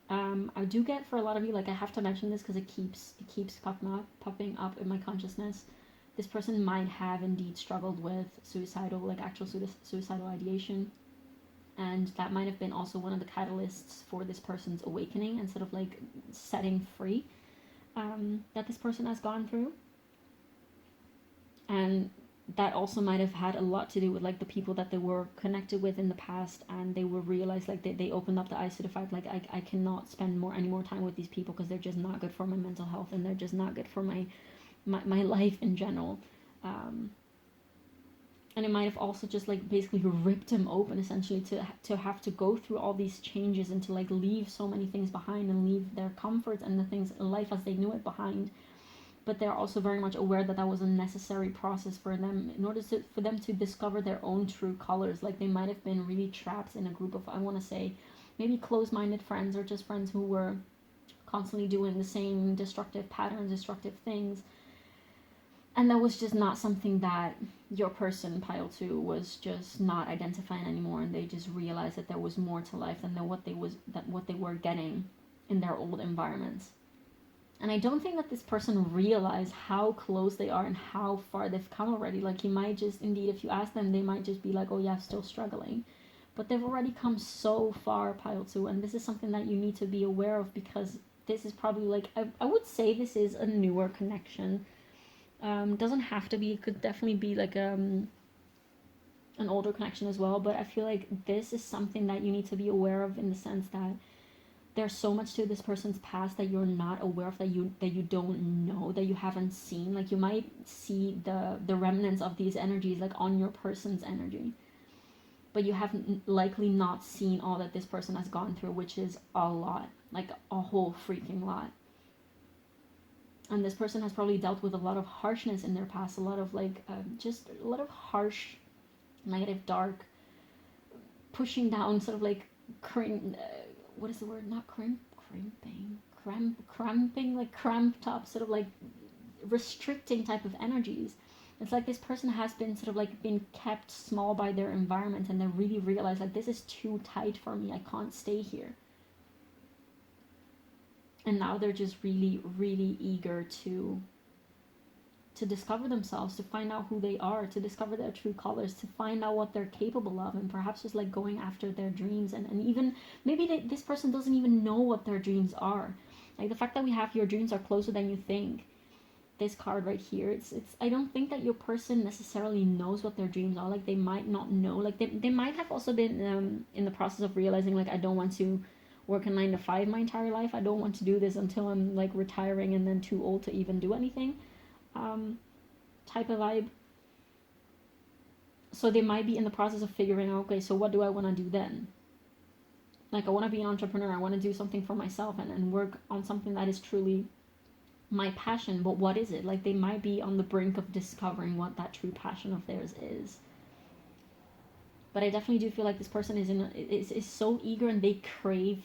I do get, for a lot of you, like, I have to mention this because it keeps popping up in my consciousness. This person might have indeed struggled with suicidal, like actual suicidal ideation. And that might have been also one of the catalysts for this person's awakening and sort of like setting free that this person has gone through. And that also might have had a lot to do with like the people that they were connected with in the past, and they will realize like they opened up the eyes to the fact like I cannot spend any more time with these people because they're just not good for my mental health, and they're just not good for my life in general. And it might have also just like basically ripped him open, essentially, to have to go through all these changes and to like leave so many things behind and leave their comforts and the things in life as they knew it behind. But they're also very much aware that that was a necessary process for them in order for them to discover their own true colors. Like they might have been really trapped in a group of, I want to say, maybe closed-minded friends, or just friends who were constantly doing the same destructive patterns, destructive things. And that was just not something that your person, pile 2, was just not identifying anymore, and they just realized that there was more to life than what they were getting in their old environments. And I don't think that this person realized how close they are and how far they've come already. Like, you might just, indeed, if you ask them, they might just be like, oh yeah, I'm still struggling. But they've already come so far, pile 2, and this is something that you need to be aware of, because this is probably like, I would say this is a newer connection. Doesn't have to be, it could definitely be like an older connection as well, but I feel like this is something that you need to be aware of, in the sense that there's so much to this person's past that you're not aware of, that you don't know, that you haven't seen. Like, you might see the remnants of these energies like on your person's energy, but you haven't likely not seen all that this person has gone through, which is a lot, like a whole freaking lot. And this person has probably dealt with a lot of harshness in their past, a lot of like just a lot of harsh, negative, dark, pushing down, sort of like what is the word? Not cramping, like cramped up, sort of like restricting type of energies. It's like this person has been sort of like been kept small by their environment, and they really realize like, this is too tight for me, I can't stay here. And now they're just really, really eager to discover themselves, to find out who they are, to discover their true colors, to find out what they're capable of, and perhaps just like going after their dreams. And even maybe this person doesn't even know what their dreams are. Like, the fact that we have your dreams are closer than you think, this card right here, it's I don't think that your person necessarily knows what their dreams are. Like, they might not know, like they might have also been in the process of realizing like, I don't want to work a 9-to-5 my entire life, I don't want to do this until I'm like retiring and then too old to even do anything, type of vibe. So they might be in the process of figuring out, okay, so what do I want to do then? Like, I want to be an entrepreneur, I want to do something for myself and work on something that is truly my passion, but what is it? Like, they might be on the brink of discovering what that true passion of theirs is. But I definitely do feel like this person is so eager, and they crave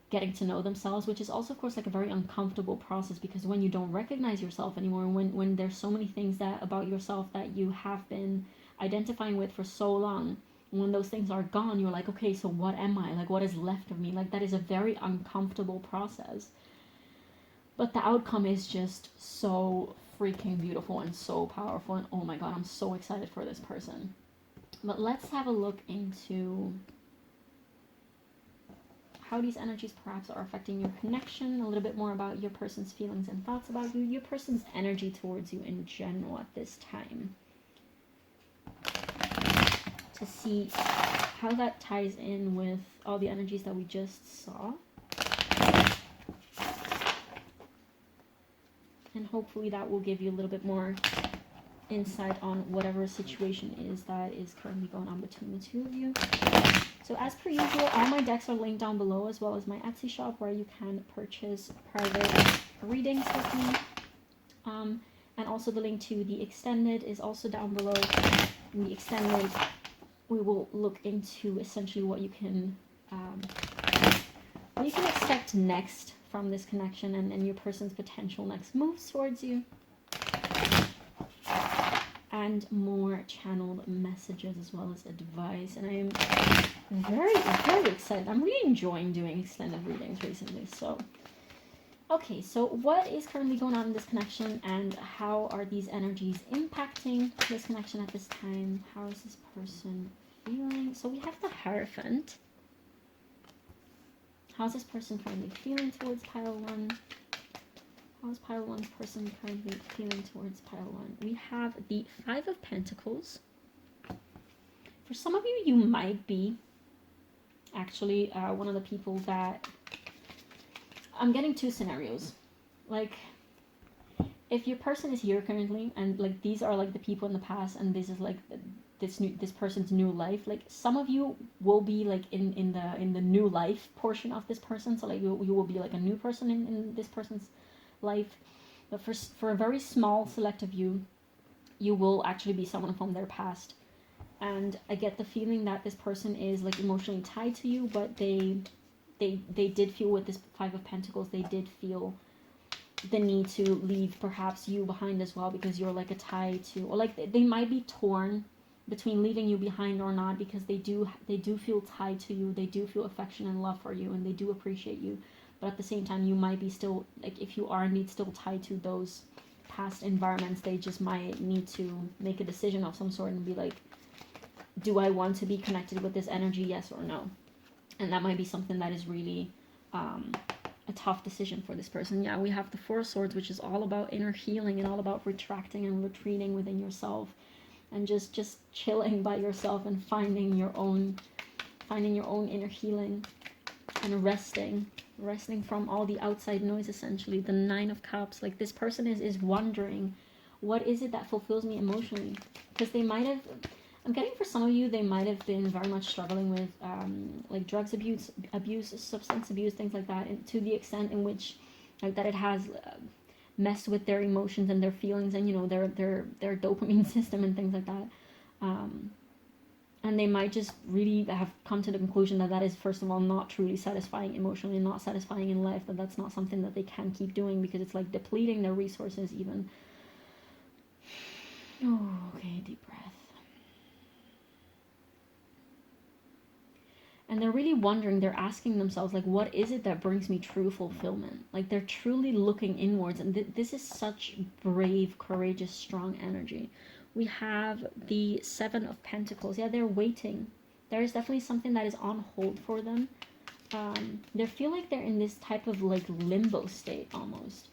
getting to know themselves, which is also, of course, like a very uncomfortable process, because when you don't recognize yourself anymore, when there's so many things that about yourself that you have been identifying with for so long, when those things are gone, you're like, okay, so what am I? Like, what is left of me? Like, that is a very uncomfortable process. But the outcome is just so freaking beautiful and so powerful, and oh my god, I'm so excited for this person. But let's have a look into how these energies perhaps are affecting your connection, a little bit more about your person's feelings and thoughts about you, your person's energy towards you in general at this time, to see how that ties in with all the energies that we just saw. And hopefully that will give you a little bit more insight on whatever situation is that is currently going on between the two of you. So as per usual, all my decks are linked down below, as well as my Etsy shop, where you can purchase private readings with me. And also the link to the extended is also down below. In the extended, we will look into essentially what you can expect next from this connection, and your person's potential next moves towards you. And more channeled messages, as well as advice. And I am very, very excited. I'm really enjoying doing extended readings recently. So, okay, so what is currently going on in this connection, and how are these energies impacting this connection at this time? How is this person feeling? So we have the Hierophant. How's this person currently feeling towards pile 1? How's pile 1's person currently feeling towards pile 1? We have the Five of Pentacles. For some of you, you might be actually one of the people that... I'm getting two scenarios. Like, if your person is here currently, and like these are like the people in the past, and this is like this person's new life, like some of you will be like in the new life portion of this person, so like you will be like a new person in this person's life. But for a very small select of you, you will actually be someone from their past. And I get the feeling that this person is like emotionally tied to you, but they did feel with this Five of Pentacles, they did feel the need to leave perhaps you behind as well, because you're like a tie to, or like they might be torn between leaving you behind or not, because they do feel tied to you, they do feel affection and love for you, and they do appreciate you. But at the same time, you might be still, like, if you are indeed still tied to those past environments, they just might need to make a decision of some sort and be like, do I want to be connected with this energy, yes or no? And that might be something that is really a tough decision for this person. Yeah, we have the Four of Swords, which is all about inner healing and all about retracting and retreating within yourself, and just chilling by yourself and finding your own inner healing and resting from all the outside noise, essentially. The Nine of Cups, like this person is wondering, what is it that fulfills me emotionally? Because they might have, I'm getting for some of you, they might have been very much struggling with like drugs abuse, substance abuse, things like that, and to the extent in which like that it has messed with their emotions and their feelings, and you know, their dopamine system and things like that. And they might just really have come to the conclusion that that is, first of all, not truly satisfying emotionally, not satisfying in life, that that's not something that they can keep doing, because it's like depleting their resources even. Oh, okay, deep breath. And they're really wondering, they're asking themselves, like, what is it that brings me true fulfillment? Like, they're truly looking inwards, and this is such brave, courageous, strong energy. We have the Seven of Pentacles. Yeah, they're waiting. There is definitely something that is on hold for them. They feel like they're in this type of like limbo state almost.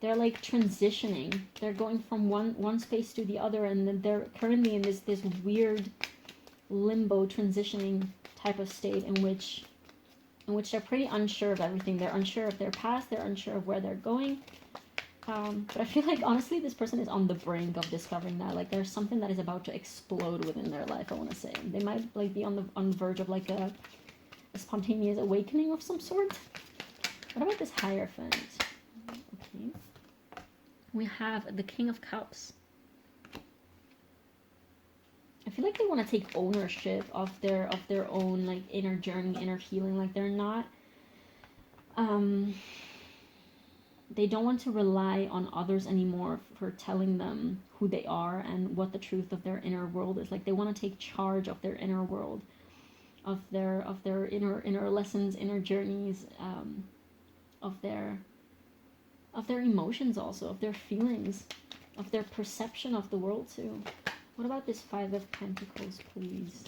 They're like transitioning. They're going from one space to the other, and then they're currently in this weird limbo transitioning type of state in which they're pretty unsure of everything. They're unsure of their past. They're unsure of where they're going. But I feel like, honestly, this person is on the brink of discovering that. Like, there's something that is about to explode within their life, I want to say. They might, like, be on the verge of, like, a spontaneous awakening of some sort. What about this Hierophant? Okay. We have the King of Cups. I feel like they want to take ownership of their own, like, inner journey, inner healing. Like, they're not... they don't want to rely on others anymore for telling them who they are and what the truth of their inner world is. Like, they want to take charge of their inner world, of their inner lessons, inner journeys, of their emotions, also of their feelings, of their perception of the world too. What about this Five of Pentacles, please?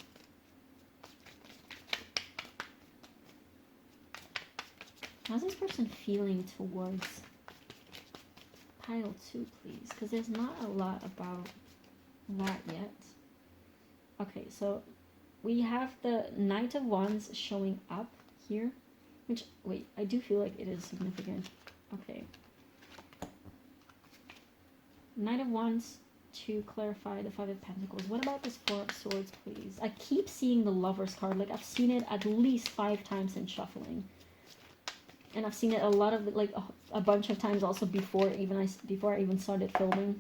How's this person feeling towards pile 2, please? Because there's not a lot about that yet. Okay, so we have the Knight of Wands showing up here. Which, wait, I do feel like it is significant. Okay. Knight of Wands to clarify the Five of Pentacles. What about this Four of Swords, please? I keep seeing the Lover's card. Like, I've seen it at least 5 times in shuffling. And I've seen it a lot of, like, a bunch of times also before I even started filming.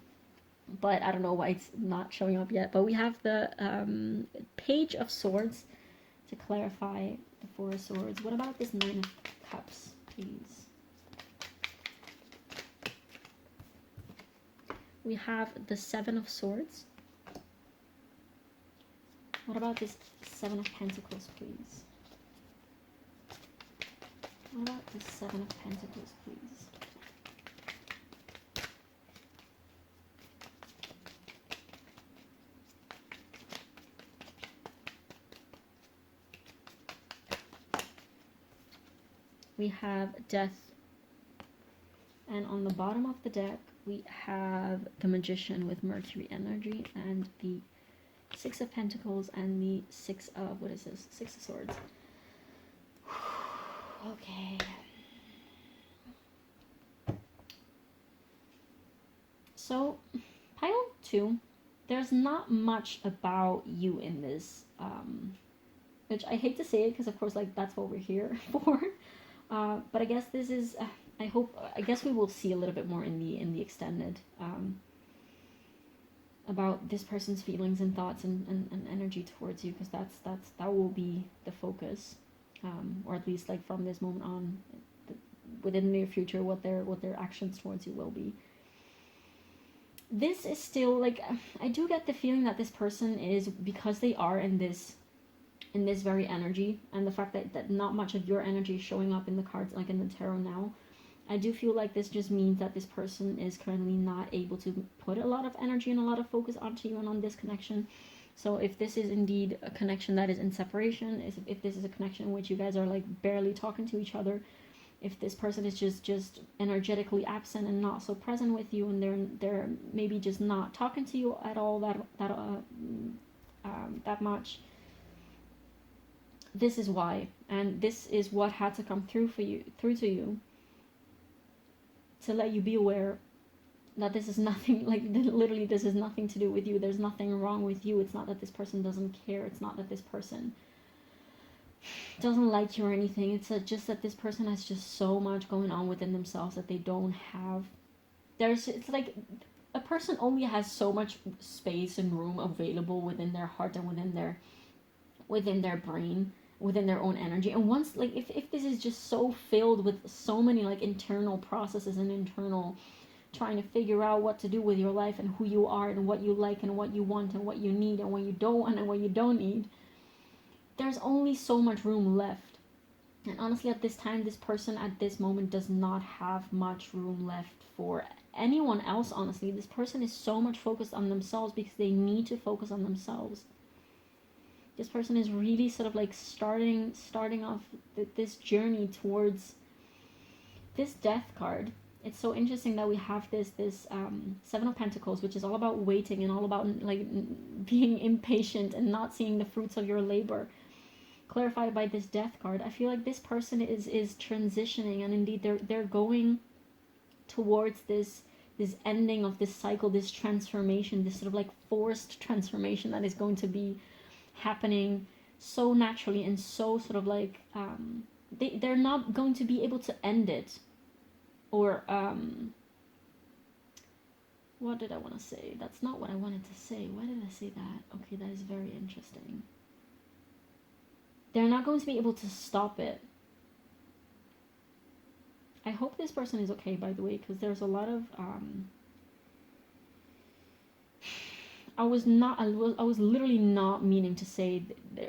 But I don't know why it's not showing up yet. But we have the Page of Swords to clarify the Four of Swords. What about this Nine of Cups, please? We have the Seven of Swords. What about this Seven of Pentacles, please? What about the Seven of Pentacles, please? we have Death. And on the bottom of the deck, we have the Magician with Mercury energy and the Six of Pentacles and the Six of, what is this? Six of Swords. Okay. So, pile 2, there's not much about you in this, which I hate to say it because of course like that's what we're here for, but I guess this is, I guess we will see a little bit more in the extended, about this person's feelings and thoughts and energy towards you, because that will be the focus, or at least like from this moment on, within the near future, what their actions towards you will be. This is still like, I do get the feeling that this person is, because they are in this very energy, and the fact that not much of your energy is showing up in the cards, like in the tarot now, I do feel like this just means that this person is currently not able to put a lot of energy and a lot of focus onto you and on this connection. So if this is indeed a connection that is in separation, if this is a connection in which you guys are like barely talking to each other, if this person is just energetically absent and not so present with you, and they're maybe just not talking to you at all that much, this is why, and this is what had to come through to you, to let you be aware that this is nothing, like literally this is nothing to do with you. There's nothing wrong with you. It's not that this person doesn't care. It's not that this person doesn't like you or anything. It's just that this person has just so much going on within themselves that they don't have. It's like a person only has so much space and room available within their heart and within their brain, within their own energy. And once, like, if this is just so filled with so many like internal processes and internal trying to figure out what to do with your life and who you are and what you like and what you want and what you need and what you don't want and what you don't need, there's only so much room left. And honestly, at this time, this person at this moment does not have much room left for anyone else. Honestly, this person is so much focused on themselves because they need to focus on themselves. This person is really sort of like starting off this journey towards this Death card. It's so interesting that we have this Seven of Pentacles, which is all about waiting and all about like being impatient and not seeing the fruits of your labor, clarified by this Death card. I feel like this person is transitioning, and indeed they're going towards this ending of this cycle, this transformation, this sort of like forced transformation that is going to be happening so naturally and so sort of like they're not going to be able to end it, or what did I want to say? That's not what I wanted to say. Why did I say that? Okay, that is very interesting. They're not going to be able to stop it. I hope this person is okay, by the way, because there's a lot of I was literally not meaning to say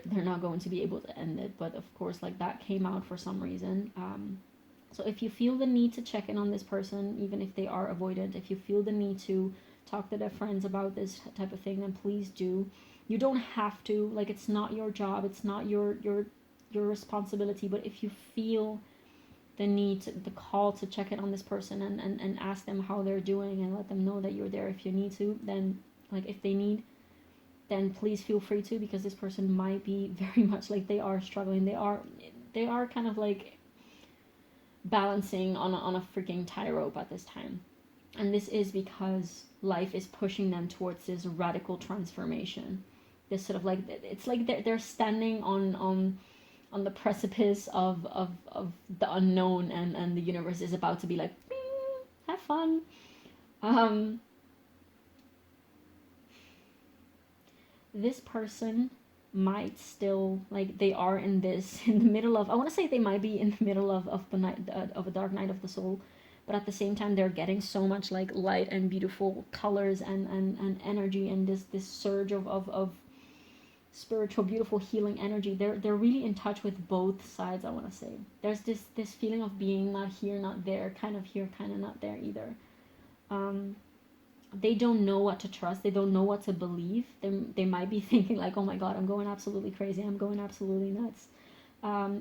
they're not going to be able to end it, but of course, like, that came out for some reason. So if you feel the need to check in on this person, even if they are avoidant, if you feel the need to talk to their friends about this type of thing, then please do. You don't have to, like, it's not your job, it's not your responsibility, but if you feel the need, the call to check in on this person and ask them how they're doing and let them know that you're there if you need to, then, like, if they need, then please feel free to, because this person might be very much like they are struggling. They are kind of like balancing on a freaking tightrope at this time. And this is because life is pushing them towards this radical transformation. This sort of like, it's like they're standing on the precipice of the unknown, and the universe is about to be like, have fun. This person might still, like, they are in the middle of, I want to say they might be in the middle of the night, of a dark night of the soul, but at the same time they're getting so much like light and beautiful colors and energy, and this surge of spiritual, beautiful, healing energy. They're really in touch with both sides, I want to say. There's this feeling of being not here, not there, kind of here, kind of not there either. They don't know what to trust. They don't know what to believe. They might be thinking like, oh my god, I'm going absolutely crazy. I'm going absolutely nuts.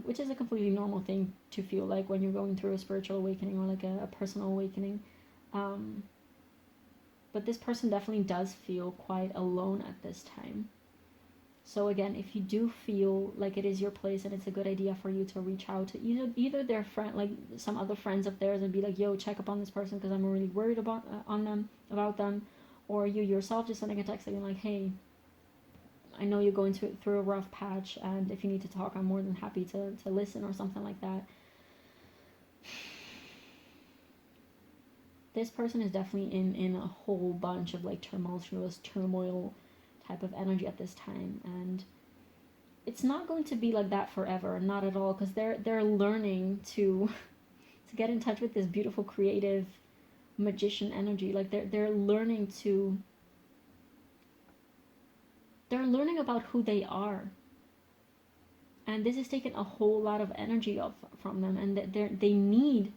which is a completely normal thing to feel like when you're going through a spiritual awakening or like a personal awakening. But this person definitely does feel quite alone at this time. So again, if you do feel like it is your place and it's a good idea for you to reach out to either their friend, like some other friends of theirs, and be like, yo, check up on this person because I'm really worried about them, or you yourself just sending a text saying like, hey, I know you're going through a rough patch, and if you need to talk, I'm more than happy to listen, or something like that. This person is definitely in a whole bunch of like tumultuous turmoil type of energy at this time, and it's not going to be like that forever, not at all, because they're learning to get in touch with this beautiful creative magician energy. Like they're learning about who they are, and this is taking a whole lot of energy from them, and they need,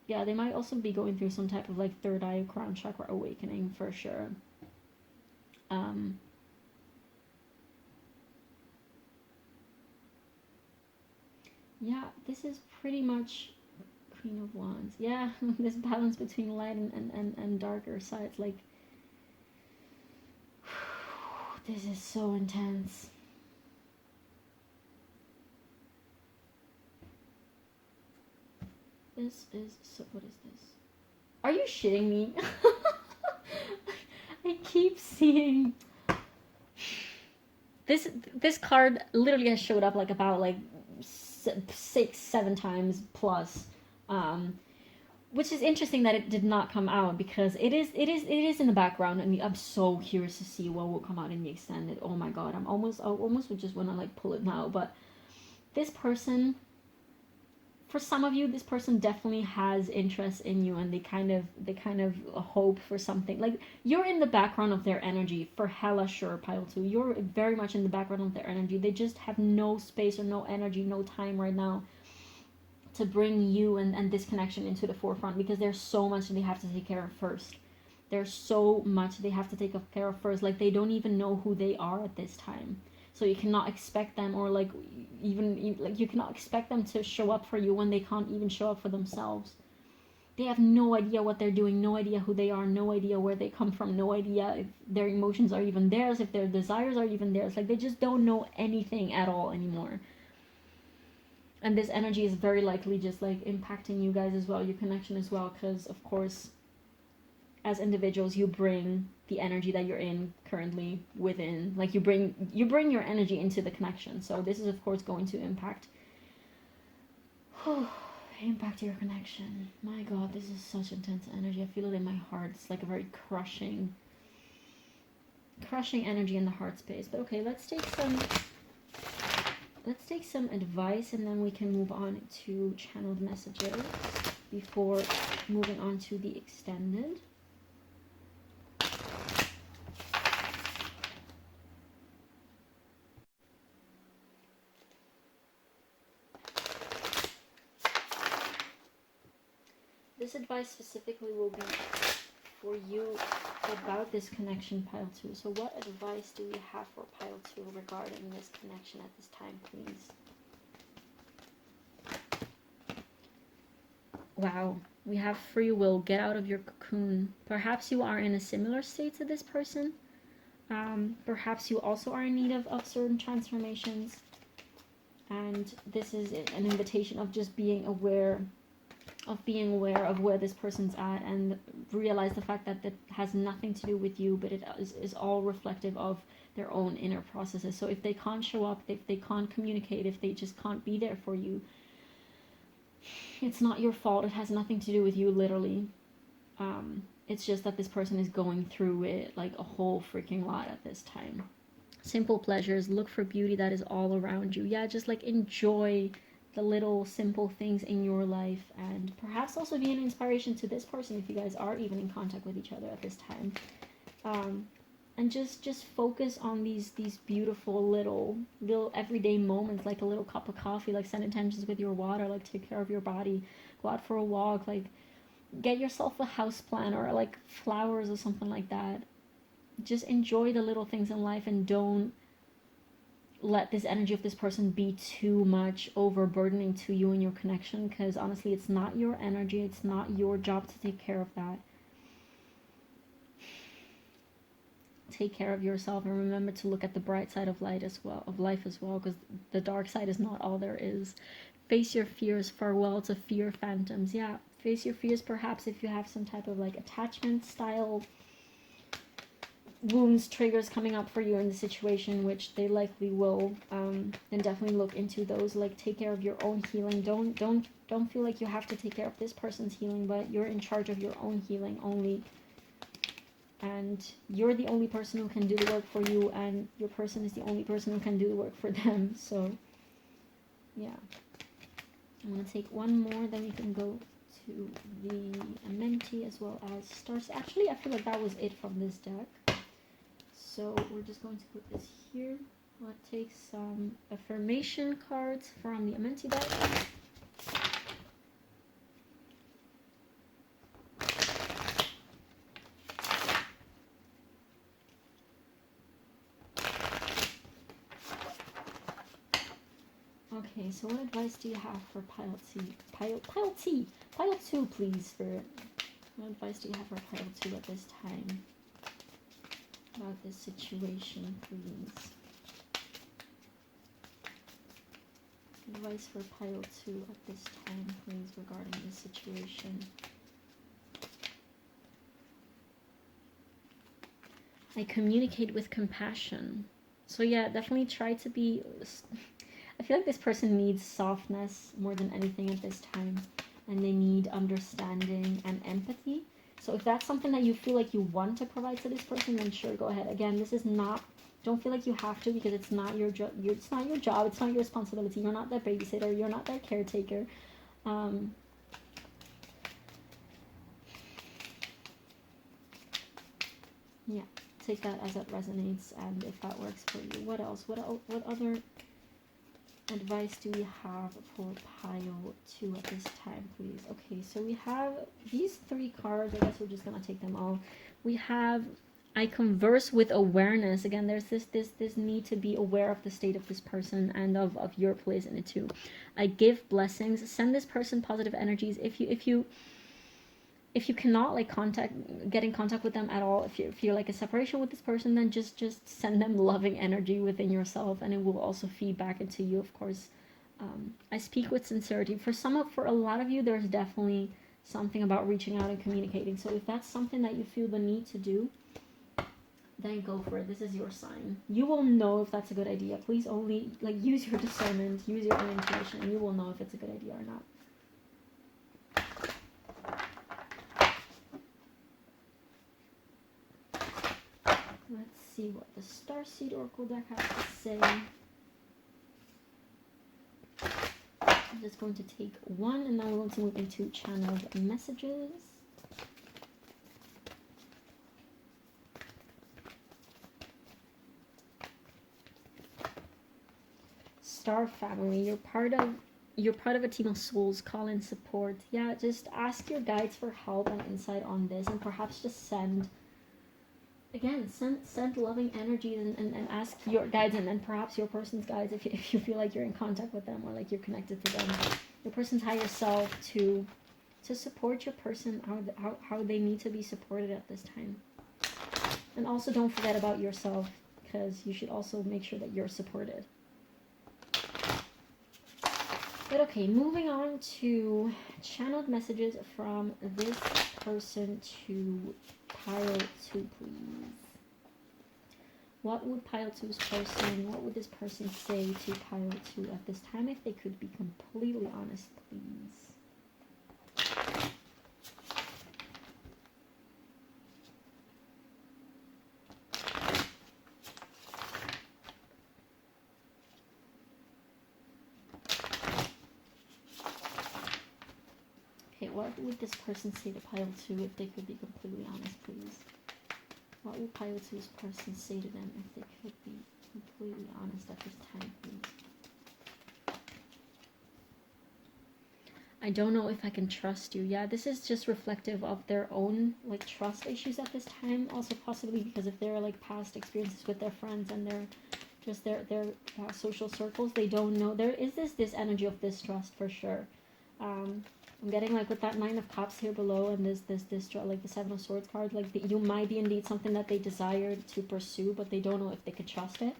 yeah, they might also be going through some type of like third eye crown chakra awakening for sure. Yeah, this is pretty much Queen of Wands. Yeah, this balance between light and darker sides. Like, this is so intense. This is so. What is this? Are you shitting me? I keep seeing this card literally has showed up like about like 6-7 times plus, which is interesting that it did not come out, because it is in the background, and I'm so curious to see what will come out in the extended. Oh my god, I almost would just want to like pull it now. But this person, for some of you, this person definitely has interest in you, and they kind of hope for something. Like, you're in the background of their energy for hella sure, pile 2. You're very much in the background of their energy. They just have no space or no energy, no time right now to bring you and this connection into the forefront, because there's so much they have to take care of first. There's so much they have to take care of first. Like, they don't even know who they are at this time. So you cannot expect them, or like even like you cannot expect them to show up for you when they can't even show up for themselves. They have no idea what they're doing, no idea who they are, no idea where they come from, no idea if their emotions are even theirs, if their desires are even theirs. Like, they just don't know anything at all anymore. And this energy is very likely just like impacting you guys as well, your connection as well, because of course, as individuals, you bring the energy that you're in currently within. Like, you bring your energy into the connection. So this is of course going to impact your connection. My god, this is such intense energy. I feel it in my heart. It's like a very crushing energy in the heart space. But okay, let's take some advice, and then we can move on to channeled messages before moving on to the extended. This advice specifically will be for you about this connection, pile 2. So what advice do we have for pile 2 regarding this connection at this time, please? Wow, we have free will. Get out of your cocoon. Perhaps you are in a similar state to this person. Perhaps you also are in need of certain transformations. And this is an invitation of just being aware of where this person's at, and realize the fact that that has nothing to do with you, but it is all reflective of their own inner processes. So if they can't show up, if they can't communicate, if they just can't be there for you, it's not your fault. It has nothing to do with you, literally. It's just that this person is going through it like a whole freaking lot at this time. Simple pleasures. Look for beauty that is all around you. Yeah, just like enjoy the little simple things in your life, and perhaps also be an inspiration to this person if you guys are even in contact with each other at this time. And just focus on these beautiful little everyday moments, like a little cup of coffee, like send intentions with your water, like take care of your body, go out for a walk, like get yourself a house plant or like flowers or something like that. Just enjoy the little things in life, and don't let this energy of this person be too much overburdening to you and your connection, because honestly, it's not your energy. It's not your job to take care of that. Take care of yourself, and remember to look at the bright side of life as well, because the dark side is not all there is. Face your fears. Farewell to fear phantoms. Yeah, face your fears. Perhaps if you have some type of like attachment style wounds, triggers coming up for you in the situation, which they likely will, then definitely look into those. Like, take care of your own healing. Don't feel like you have to take care of this person's healing, but you're in charge of your own healing only, and you're the only person who can do the work for you, and your person is the only person who can do the work for them. So yeah, I'm gonna take one more, then we can go to the Amenti as well as stars. Actually, I feel like that was it from this deck. So we're just going to put this here. I'll take some affirmation cards from the Amenti deck. Okay, so what advice do you have for Pile 2, please, Spirit? What advice do you have for Pile 2 at this time? About this situation, please. Advice for Pile 2 at this time, please, regarding this situation. I communicate with compassion. So yeah, definitely try to be... I feel like this person needs softness more than anything at this time. And they need understanding and empathy. So if that's something that you feel like you want to provide to this person, then sure, go ahead. Again, this is not, don't feel like you have to, because it's not your job. It's not your job. It's not your responsibility. You're not their babysitter. You're not their caretaker. Yeah, take that as it resonates, and if that works for you. What else? What other advice do we have for Pile 2 at this time, please? Okay, so we have these 3 cards. I guess we're just gonna take them all. We have, I converse with awareness. Again, there's this need to be aware of the state of this person and of your place in it too. I give blessings. Send this person positive energies. If you cannot like get in contact with them at all, if you feel like a separation with this person, then just send them loving energy within yourself, and it will also feed back into you, of course. I speak with sincerity. For a lot of you, there's definitely something about reaching out and communicating. So if that's something that you feel the need to do, then go for it. This is your sign. You will know if that's a good idea. Please only like use your discernment, use your own intuition, and you will know if it's a good idea or not. Let's see what the Starseed Oracle deck has to say. I'm just going to take one, and then we're going to move into channeled messages. Star family, you're part of a team of souls. Call in support. Yeah, just ask your guides for help and insight on this, and perhaps just send loving energies and ask your guides, and then perhaps your person's guides, if you feel like you're in contact with them or like you're connected to them, your person's higher self, to support your person how they need to be supported at this time. And also don't forget about yourself, because you should also make sure that you're supported. But okay, moving on to channeled messages from this person to Pile 2, please. What would Pile 2's person, what would this person say to Pile 2 at this time, if they could be completely honest, please? Okay, what would this person say to Pile 2 if they could be completely honest, please? What would Pile 2's person say to them if they could be completely honest at this time, please? I don't know if I can trust you. Yeah, this is just reflective of their own like trust issues at this time. Also possibly because of their like past experiences with their friends, and just their social circles. They don't know. There is this energy of distrust for sure. I'm getting like with that Nine of Cups here below, and this like the Seven of Swords card, like you might be indeed something that they desire to pursue, but they don't know if they could trust it.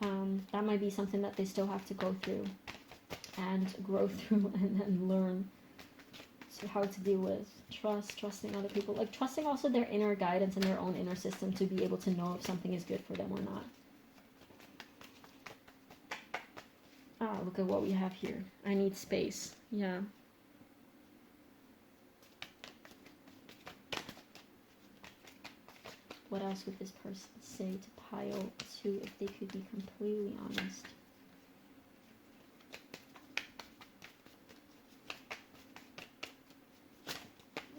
That might be something that they still have to go through and grow through and learn how to deal with. Trusting other people, like trusting also their inner guidance and their own inner system to be able to know if something is good for them or not. Ah, look at what we have here. I need space. Yeah. What else would this person say to pile 2 if they could be completely honest?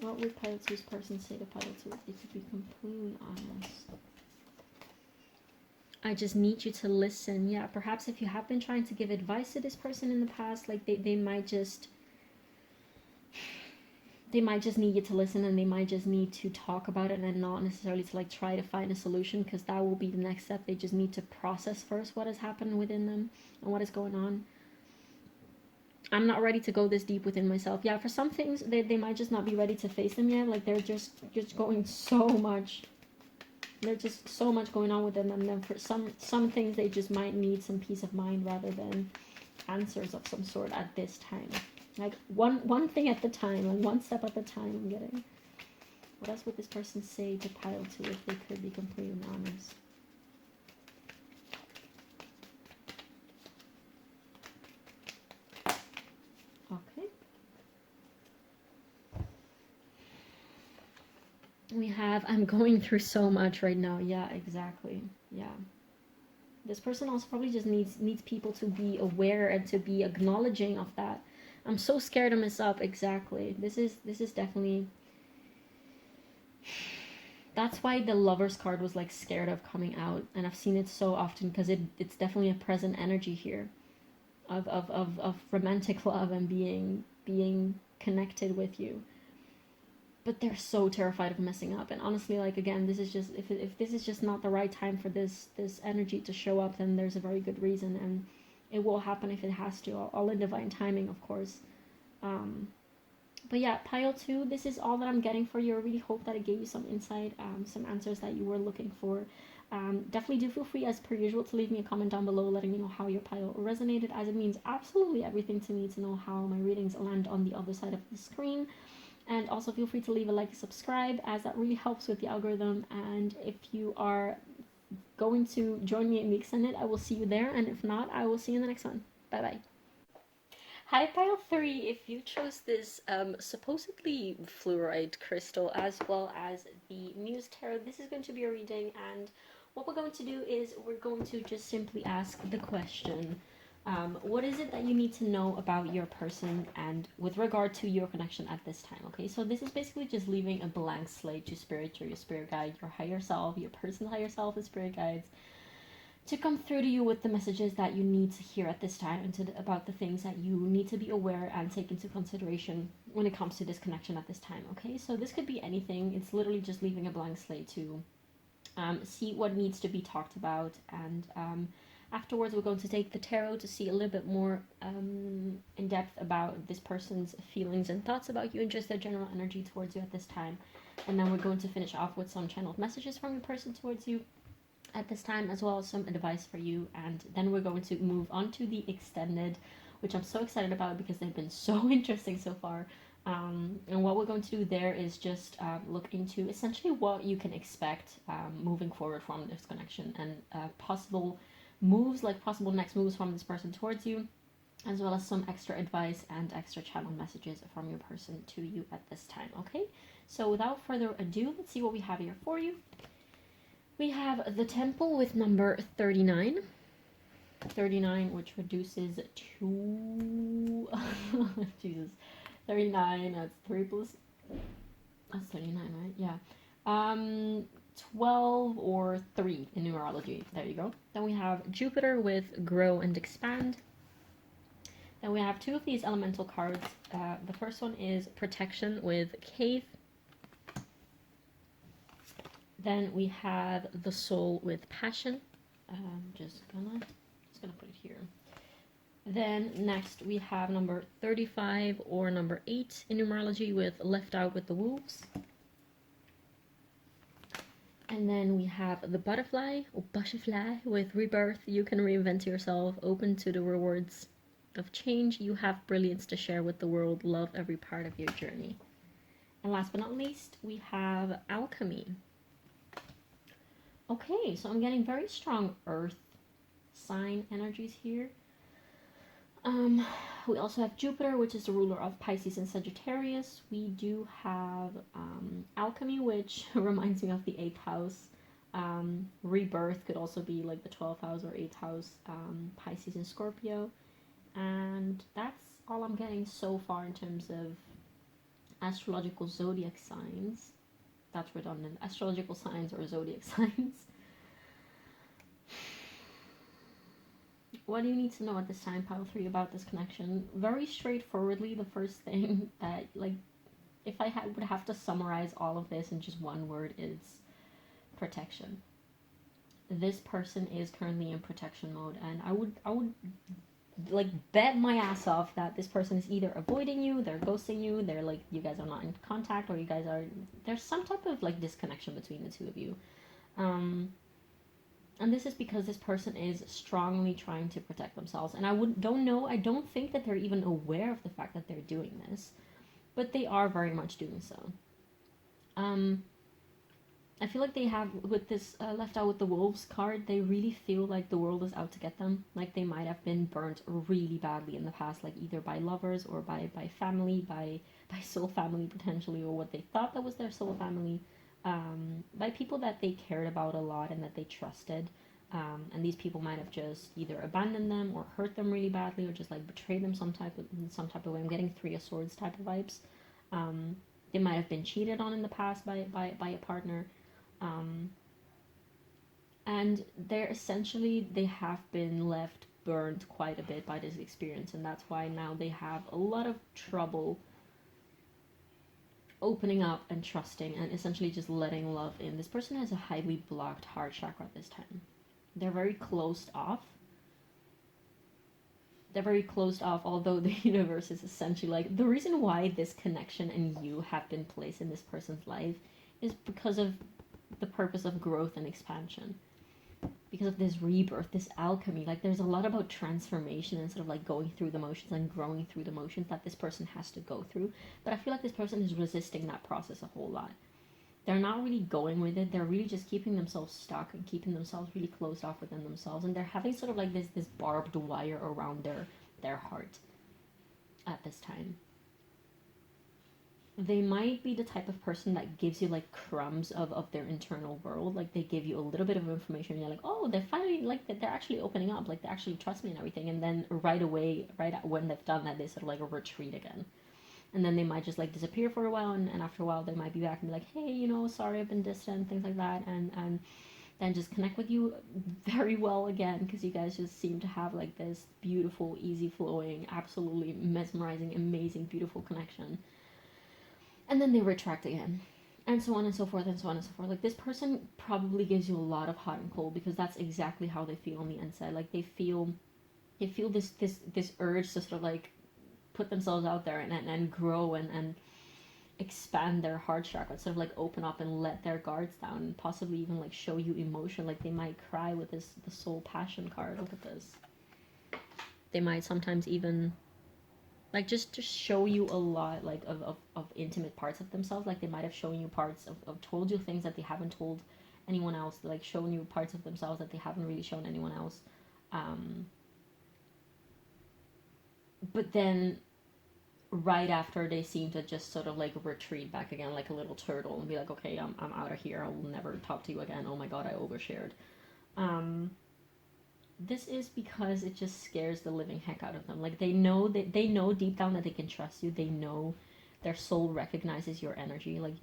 What would pile 2's person say to pile 2 if they could be completely honest? I just need you to listen. Yeah, perhaps if you have been trying to give advice to this person in the past, like they might just need you to listen, and they might just need to talk about it and not necessarily to like try to find a solution, because that will be the next step. They just need to process first what has happened within them and what is going on. I'm not ready to go this deep within myself. Yeah, for some things they might just not be ready to face them yet. Like they're just going so much. There's just so much going on with them, and then for some things they just might need some peace of mind rather than answers of some sort at this time. Like one thing at the time, and one step at the time. I'm getting. What else would this person say to pile 2 if they could be completely honest? Okay. We have, I'm going through so much right now. Yeah, exactly. Yeah. This person also probably just needs people to be aware and to be acknowledging of that. I'm so scared to mess up. Exactly. This is definitely. That's why the Lover's card was like scared of coming out, and I've seen it so often because it's definitely a present energy here, of romantic love and being connected with you. But they're so terrified of messing up, and honestly, like again, this is just if this is just not the right time for this energy to show up, then there's a very good reason, and it will happen if it has to, all in divine timing, of course. But yeah, pile 2, this is all that I'm getting for you. I really hope that it gave you some insight, some answers that you were looking for. Definitely do feel free, as per usual, to leave me a comment down below letting me know how your pile resonated, as it means absolutely everything to me to know how my readings land on the other side of the screen. And also feel free to leave a like and subscribe, as that really helps with the algorithm. And if you are going to join me in the extended, I will see you there. And if not, I will see you in the next one. Bye bye. Hi pile 3, if you chose this supposedly fluorite crystal as well as the Muse Tarot, this is going to be a reading, and what we're going to do is we're going to just simply ask the question, what is it that you need to know about your person and with regard to your connection at this time? Okay, so this is basically just leaving a blank slate to spirit or your spirit guide, your higher self, your personal higher self, and spirit guides, to come through to you with the messages that you need to hear at this time, and about the things that you need to be aware and take into consideration when it comes to this connection at this time. Okay, so this could be anything. It's literally just leaving a blank slate to see what needs to be talked about, and afterwards we're going to take the tarot to see a little bit more in depth about this person's feelings and thoughts about you and just their general energy towards you at this time. And then we're going to finish off with some channeled messages from your person towards you at this time, as well as some advice for you, and then we're going to move on to the extended, which I'm so excited about because they've been so interesting so far. And what we're going to do there is just look into essentially what you can expect moving forward from this connection, and possible moves, like possible next moves from this person towards you, as well as some extra advice and extra channel messages from your person to you at this time. Okay, so without further ado, let's see what we have here for you. We have the Temple with number 39. 39, which reduces to... Jesus. 39, that's 3 plus... That's 39, right? Yeah. 12 or 3 in numerology. There you go. Then we have Jupiter with Grow and Expand. Then we have 2 of these elemental cards. The first one is Protection with Cave. Then we have the Soul with Passion. Just gonna put it here. Then next we have number 35 or number 8 in numerology with left out with the wolves. And then we have the butterfly or butterfly with rebirth. You can reinvent yourself, open to the rewards of change. You have brilliance to share with the world. Love every part of your journey. And last but not least, we have alchemy. Okay, so I'm getting very strong earth sign energies here. We also have Jupiter, which is the ruler of Pisces and Sagittarius. We do have alchemy, which reminds me of the 8th house. Rebirth could also be like the 12th house or 8th house, Pisces and Scorpio. And that's all I'm getting so far in terms of astrological zodiac signs. That's redundant. Astrological signs or zodiac signs. What do you need to know at this time, pile 3, about this connection? Very straightforwardly, the first thing that, like, if I would have to summarize all of this in just one word, is protection. This person is currently in protection mode, and I would like bet my ass off that this person is either avoiding you, they're ghosting you, they're like, you guys are not in contact, or you guys are, there's some type of like disconnection between the two of you. And this is because this person is strongly trying to protect themselves. And I don't think that they're even aware of the fact that they're doing this. But they are very much doing so. I feel like they have, with this left out with the wolves card, they really feel like the world is out to get them. Like they might have been burnt really badly in the past, like either by lovers or by family, by soul family potentially, or what they thought that was their soul family. By people that they cared about a lot and that they trusted, and these people might have just either abandoned them or hurt them really badly, or just like betrayed them in some type of way. I'm getting 3 of Swords type of vibes. They might have been cheated on in the past by a partner, and they have been left burned quite a bit by this experience, and that's why now they have a lot of trouble opening up and trusting and essentially just letting love in. This person has a highly blocked heart chakra at this time. They're very closed off. Although the universe is essentially like, the reason why this connection and you have been placed in this person's life is because of the purpose of growth and expansion. Because of this rebirth, this alchemy, like there's a lot about transformation and sort of like going through the motions and growing through the motions that this person has to go through. But I feel like this person is resisting that process a whole lot. They're not really going with it. They're really just keeping themselves stuck and keeping themselves really closed off within themselves. And they're having sort of like this barbed wire around their heart at this time. They might be the type of person that gives you like crumbs of their internal world. Like they give you a little bit of information and you're like, oh, they're finally like, they're actually opening up, like they actually trust me and everything. And then right away, when they've done that, they sort of like retreat again. And then they might just like disappear for a while, and after a while they might be back and be like, hey, sorry I've been distant, things like that, and then just connect with you very well again, because you guys just seem to have like this beautiful, easy flowing, absolutely mesmerizing, amazing, beautiful connection. And then they retract again, and so on and so forth, and so on and so forth. Like this person probably gives you a lot of hot and cold, because that's exactly how they feel on the inside. Like they feel this urge to sort of like put themselves out there and grow and expand their heart chakra, sort of like open up and let their guards down, and possibly even like show you emotion. Like they might cry with the soul passion card. Look at this. They might sometimes even like just show you a lot like of intimate parts of themselves. Like they might have shown you parts of told you things that they haven't told anyone else, like shown you parts of themselves that they haven't really shown anyone else. But then right after, they seem to just sort of like retreat back again like a little turtle and be like, okay, I'm out of here, I will never talk to you again, oh my god, I overshared. This is because it just scares the living heck out of them. Like they know deep down that they can trust you. They know their soul recognizes your energy. Like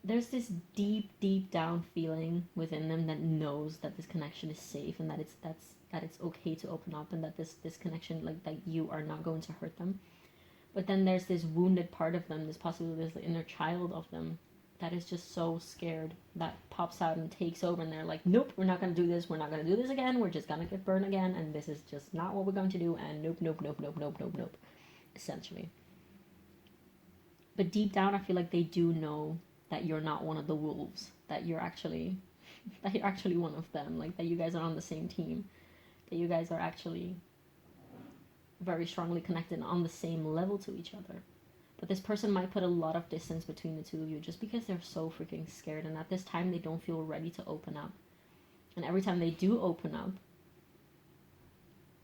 there's this deep down feeling within them that knows that this connection is safe, and that it's okay to open up, and that this connection, like that you are not going to hurt them. But then there's this wounded part of them, this possibly this inner child of them that is just so scared, that pops out and takes over, and they're like, nope, we're not going to do this, we're not going to do this again, we're just going to get burned again, and this is just not what we're going to do, and nope, nope, nope, nope, nope, nope, nope, essentially. But deep down, I feel like they do know that you're not one of the wolves, that you're actually one of them, like that you guys are on the same team, that you guys are actually very strongly connected on the same level to each other. But this person might put a lot of distance between the two of you just because they're so freaking scared, and at this time they don't feel ready to open up. And every time they do open up,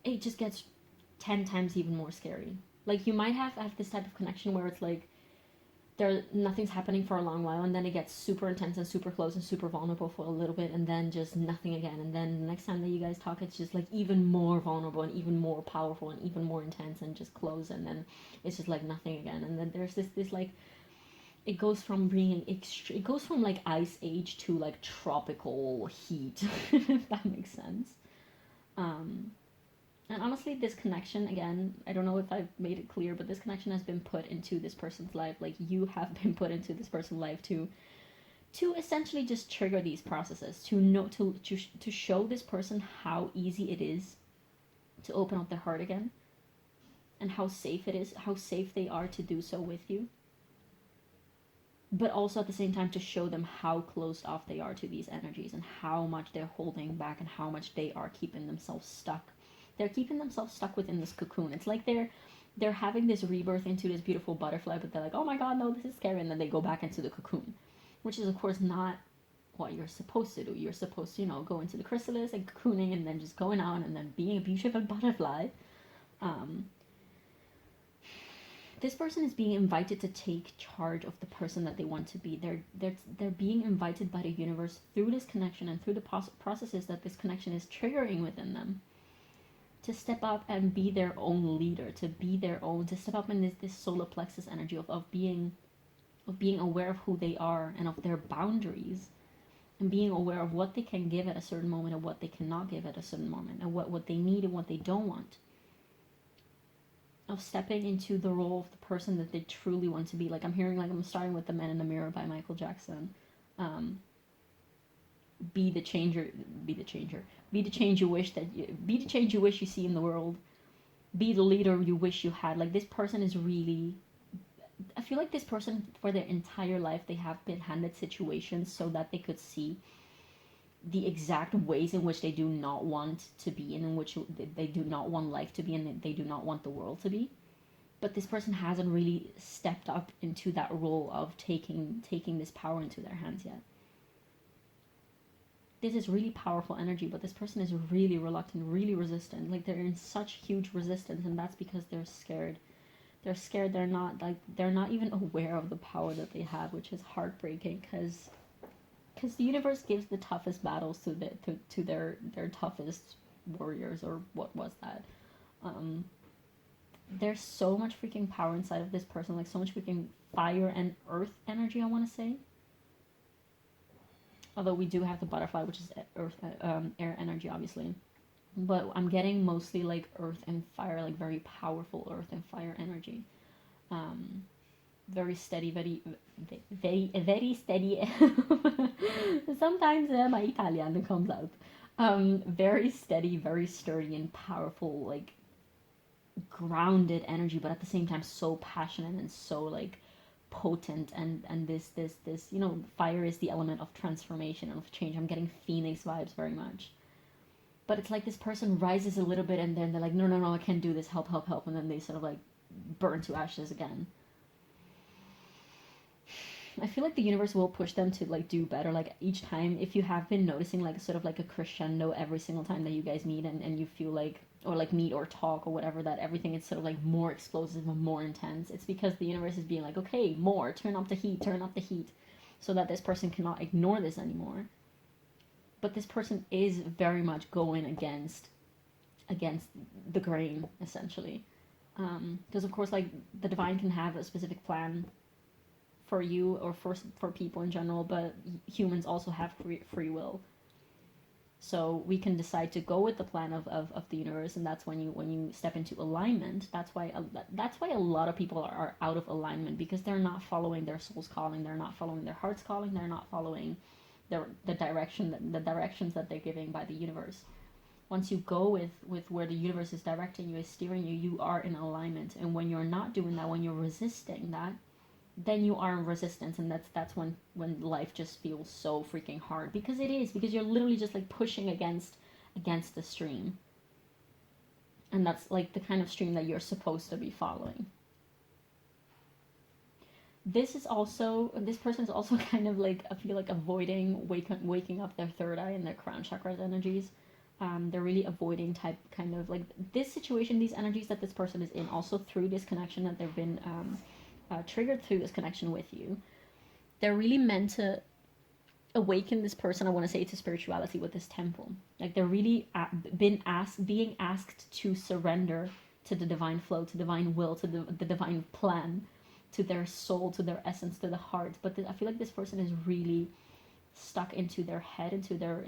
it just gets 10 times even more scary. Like, you might have this type of connection where it's like nothing's happening for a long while, and then it gets super intense and super close and super vulnerable for a little bit, and then just nothing again. And then the next time that you guys talk, it's just like even more vulnerable and even more powerful and even more intense and just close, and then it's just like nothing again. And then there's this like, it goes from like ice age to like tropical heat, if that makes sense. And honestly, this connection, again, I don't know if I've made it clear, but this connection has been put into this person's life. Like, you have been put into this person's life to essentially just trigger these processes, to show this person how easy it is to open up their heart again, and how safe it is, how safe they are to do so with you. But also at the same time to show them how closed off they are to these energies, and how much they're holding back, and how much they are keeping themselves stuck. They're keeping themselves stuck within this cocoon. It's like they're having this rebirth into this beautiful butterfly, but they're like, oh my god, no, this is scary, and then they go back into the cocoon, which is of course not what you're supposed to do. You're supposed to, go into the chrysalis and cocooning, and then just going out and then being a beautiful butterfly. This person is being invited to take charge of the person that they want to be. They're being invited by the universe through this connection and through the processes that this connection is triggering within them, to step up and be their own leader, to step up in this solar plexus energy of being aware of who they are and of their boundaries, and being aware of what they can give at a certain moment and what they cannot give at a certain moment, and what they need and what they don't want. Of stepping into the role of the person that they truly want to be. Like, I'm starting with The Man in the Mirror by Michael Jackson. Be the change you wish you see in the world. Be the leader you wish you had. Like, this person is really, I feel like this person, for their entire life, they have been handed situations so that they could see the exact ways in which they do not want to be, and in which they do not want life to be, and they do not want the world to be. But this person hasn't really stepped up into that role of taking this power into their hands yet. This is really powerful energy, but this person is really reluctant, really resistant. Like, they're in such huge resistance, and that's because they're scared. They're scared. They're not even aware of the power that they have, which is heartbreaking, because the universe gives the toughest battles to their toughest warriors, or what was that? There's so much freaking power inside of this person, like so much freaking fire and earth energy, I want to say. Although we do have the butterfly, which is earth, air energy, obviously. But I'm getting mostly like earth and fire, like very powerful earth and fire energy. Very steady, very steady. Sometimes my Italian comes out. Very steady, very sturdy and powerful, like grounded energy, but at the same time so passionate and so like potent, and this fire is the element of transformation and of change. I'm getting phoenix vibes very much. But it's like this person rises a little bit, and then they're like, no, I can't do this, help, and then they sort of like burn to ashes again. I feel like the universe will push them to like do better. Like, each time, if you have been noticing like sort of like a crescendo every single time that you guys meet, and you feel like, or like meet or talk or whatever, that everything is sort of like more explosive and more intense, it's because the universe is being like, okay, more, turn up the heat, so that this person cannot ignore this anymore. But this person is very much going against the grain, essentially, because of course, like, the divine can have a specific plan for you or for people in general, but humans also have free will. So we can decide to go with the plan of the universe, and that's when you step into alignment. That's why a lot of people are out of alignment, because they're not following their soul's calling, they're not following their heart's calling, they're not following the directions that they're giving by the universe. Once you go with where the universe is directing you, is steering you, you are in alignment. And when you're not doing that, when you're resisting that, then you are in resistance, and that's when life just feels so freaking hard, because it is, because you're literally just like pushing against the stream, and that's like the kind of stream that you're supposed to be following. This person is also kind of like, I feel like, avoiding waking up their third eye and their crown chakras energies. They're really avoiding kind of like this situation, these energies that this person is in, also through this connection that they've been triggered through this connection with you. They're really meant to awaken this person, I want to say, to spirituality with this temple. Like, they're really being asked to surrender to the divine flow, to divine will, to the divine plan, to their soul, to their essence, to the heart. But I feel like this person is really stuck into their head, into their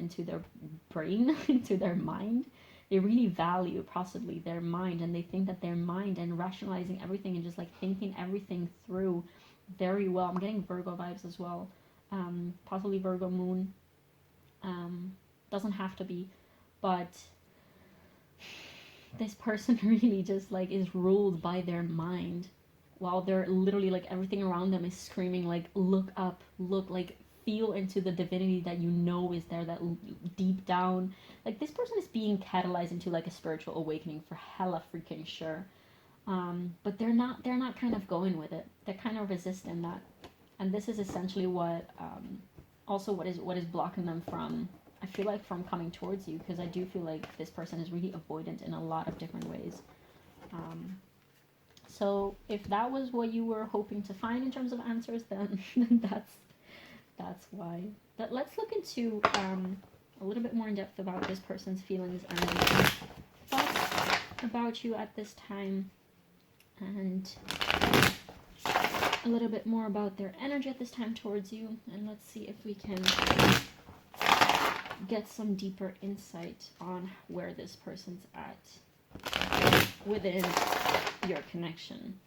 brain, into their mind. They really value possibly their mind, and they think that their mind and rationalizing everything and just like thinking everything through very well. I'm getting Virgo vibes as well, possibly Virgo moon. Doesn't have to be, but this person really just like is ruled by their mind, while they're literally like everything around them is screaming like, look up, look, like feel into the divinity that you know is there, that deep down, like this person is being catalyzed into like a spiritual awakening for hella freaking sure. But they're not kind of going with it. They're kind of resisting that, and this is essentially what also what is blocking them from, I feel like, from coming towards you, because I do feel like this person is really avoidant in a lot of different ways. So if that was what you were hoping to find in terms of answers, then that's why. But let's look into a little bit more in depth about this person's feelings and thoughts about you at this time, and a little bit more about their energy at this time towards you. And let's see if we can get some deeper insight on where this person's at within your connection.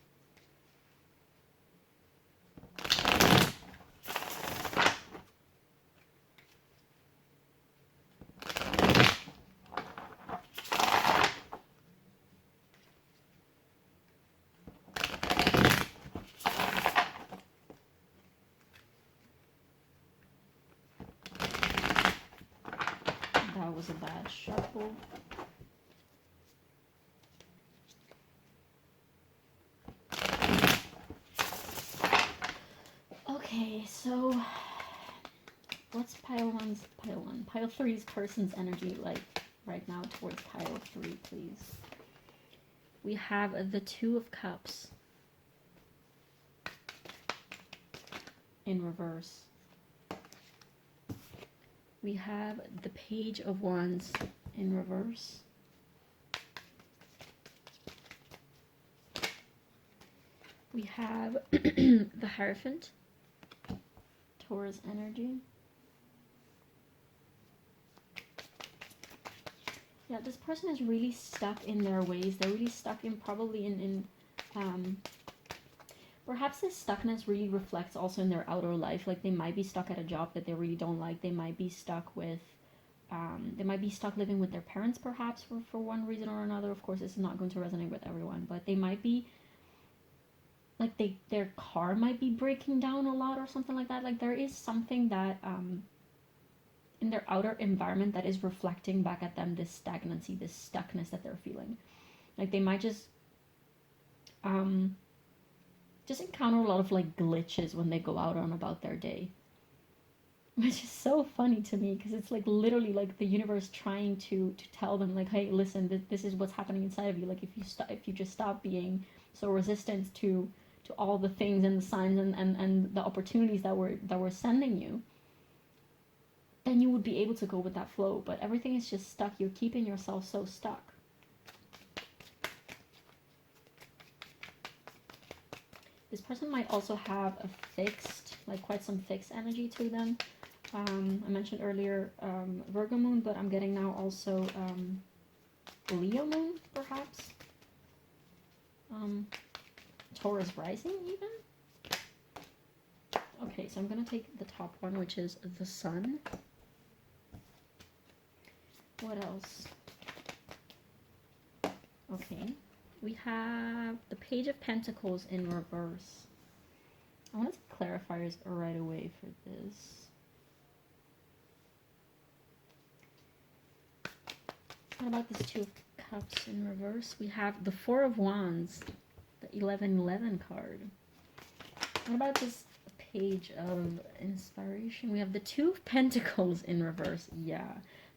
That was a bad shuffle. Okay, so what's pile 3's person's energy like right now towards pile 3, please? We have the 2 of Cups in reverse. We have the Page of Wands in reverse. We have the Hierophant, Taurus energy. Yeah, this person is really stuck in their ways. They're really stuck in probably in perhaps this stuckness really reflects also in their outer life. Like, they might be stuck at a job that they really don't like. They might be stuck with, they might be stuck living with their parents, perhaps, for one reason or another. Of course, this is not going to resonate with everyone, but they might be, like, their car might be breaking down a lot or something like that. Like, there is something that, in their outer environment that is reflecting back at them this stagnancy, this stuckness that they're feeling. Like, they might just encounter a lot of like glitches when they go out on about their day, which is so funny to me, because it's like literally like the universe trying to tell them like, hey, listen, this is what's happening inside of you. Like, if you just stop being so resistant to all the things and the signs and the opportunities that we're sending you, then you would be able to go with that flow. But everything is just stuck. You're keeping yourself so stuck. This person might also have a fixed, like quite some fixed energy to them. I mentioned earlier Virgo moon, but I'm getting now also Leo moon, perhaps. Taurus rising, even. Okay, so I'm gonna take the top one, which is the sun. What else? Okay, we have the Page of Pentacles in reverse. I want to take clarifiers right away for this. What about this Two of Cups in reverse? We have the Four of Wands, the 1111 card. What about this Page of Inspiration? We have the Two of Pentacles in reverse. Yeah.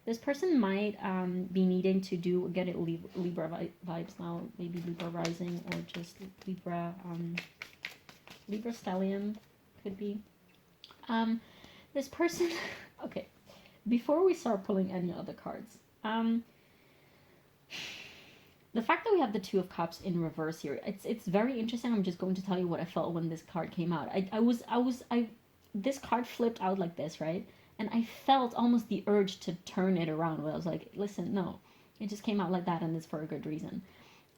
This person might be needing to get it Libra vibes now. Maybe Libra rising or just Libra stellium could be. This person... Okay. Before we start pulling any other cards... the fact that we have the Two of Cups in reverse here, it's very interesting. I'm just going to tell you what I felt when this card came out. This card flipped out like this, right? And I felt almost the urge to turn it around. Where I was like, listen, no, it just came out like that, and it's for a good reason.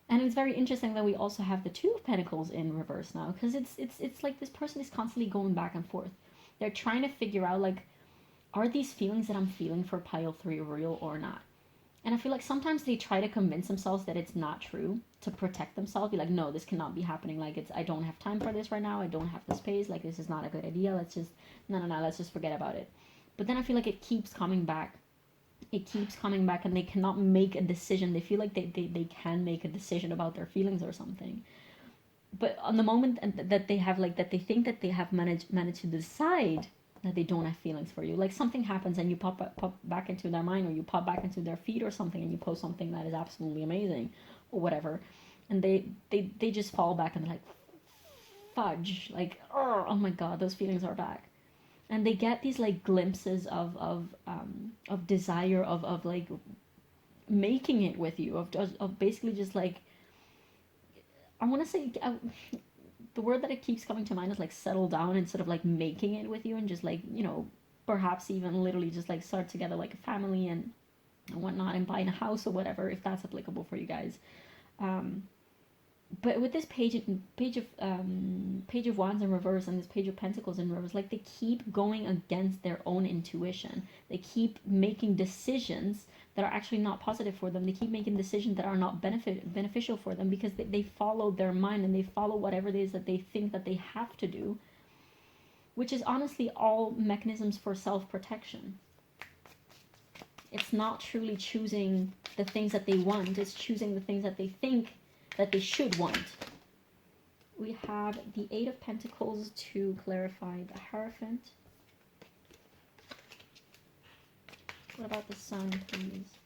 And it's very interesting that we also have the Two of Pentacles in reverse now, because it's like this person is constantly going back and forth. They're trying to figure out, like, are these feelings that I'm feeling for pile 3 real or not? And I feel like sometimes they try to convince themselves that it's not true to protect themselves. Be like, no, this cannot be happening. Like, I don't have time for this right now. I don't have the space. Like, this is not a good idea. Let's just, no, let's just forget about it. But then I feel like it keeps coming back. It keeps coming back, and they cannot make a decision. They feel like they can make a decision about their feelings or something. But on the moment that they have, like, that they think that they have managed to decide that they don't have feelings for you. Like, something happens and you pop back into their mind, or you pop back into their feed or something, and you post something that is absolutely amazing or whatever. And they just fall back and they're like, fudge. Like, oh my God, those feelings are back. And they get these, like, glimpses of desire, of like making it with you, of basically just, like, I want to say, the word that it keeps coming to mind is, like, settle down, instead of, like, making it with you, and just, like, you know, perhaps even literally just, like, start together like a family and whatnot, and buying a house or whatever, if that's applicable for you guys. But with this page of Wands in reverse and this Page of Pentacles in reverse, like, they keep going against their own intuition. They keep making decisions that are actually not positive for them. They keep making decisions that are not beneficial for them, because they follow their mind, and they follow whatever it is that they think that they have to do, which is honestly all mechanisms for self-protection. It's not truly choosing the things that they want. It's choosing the things that they think that they should want. We have the Eight of Pentacles to clarify the Hierophant. What about the Sun, please?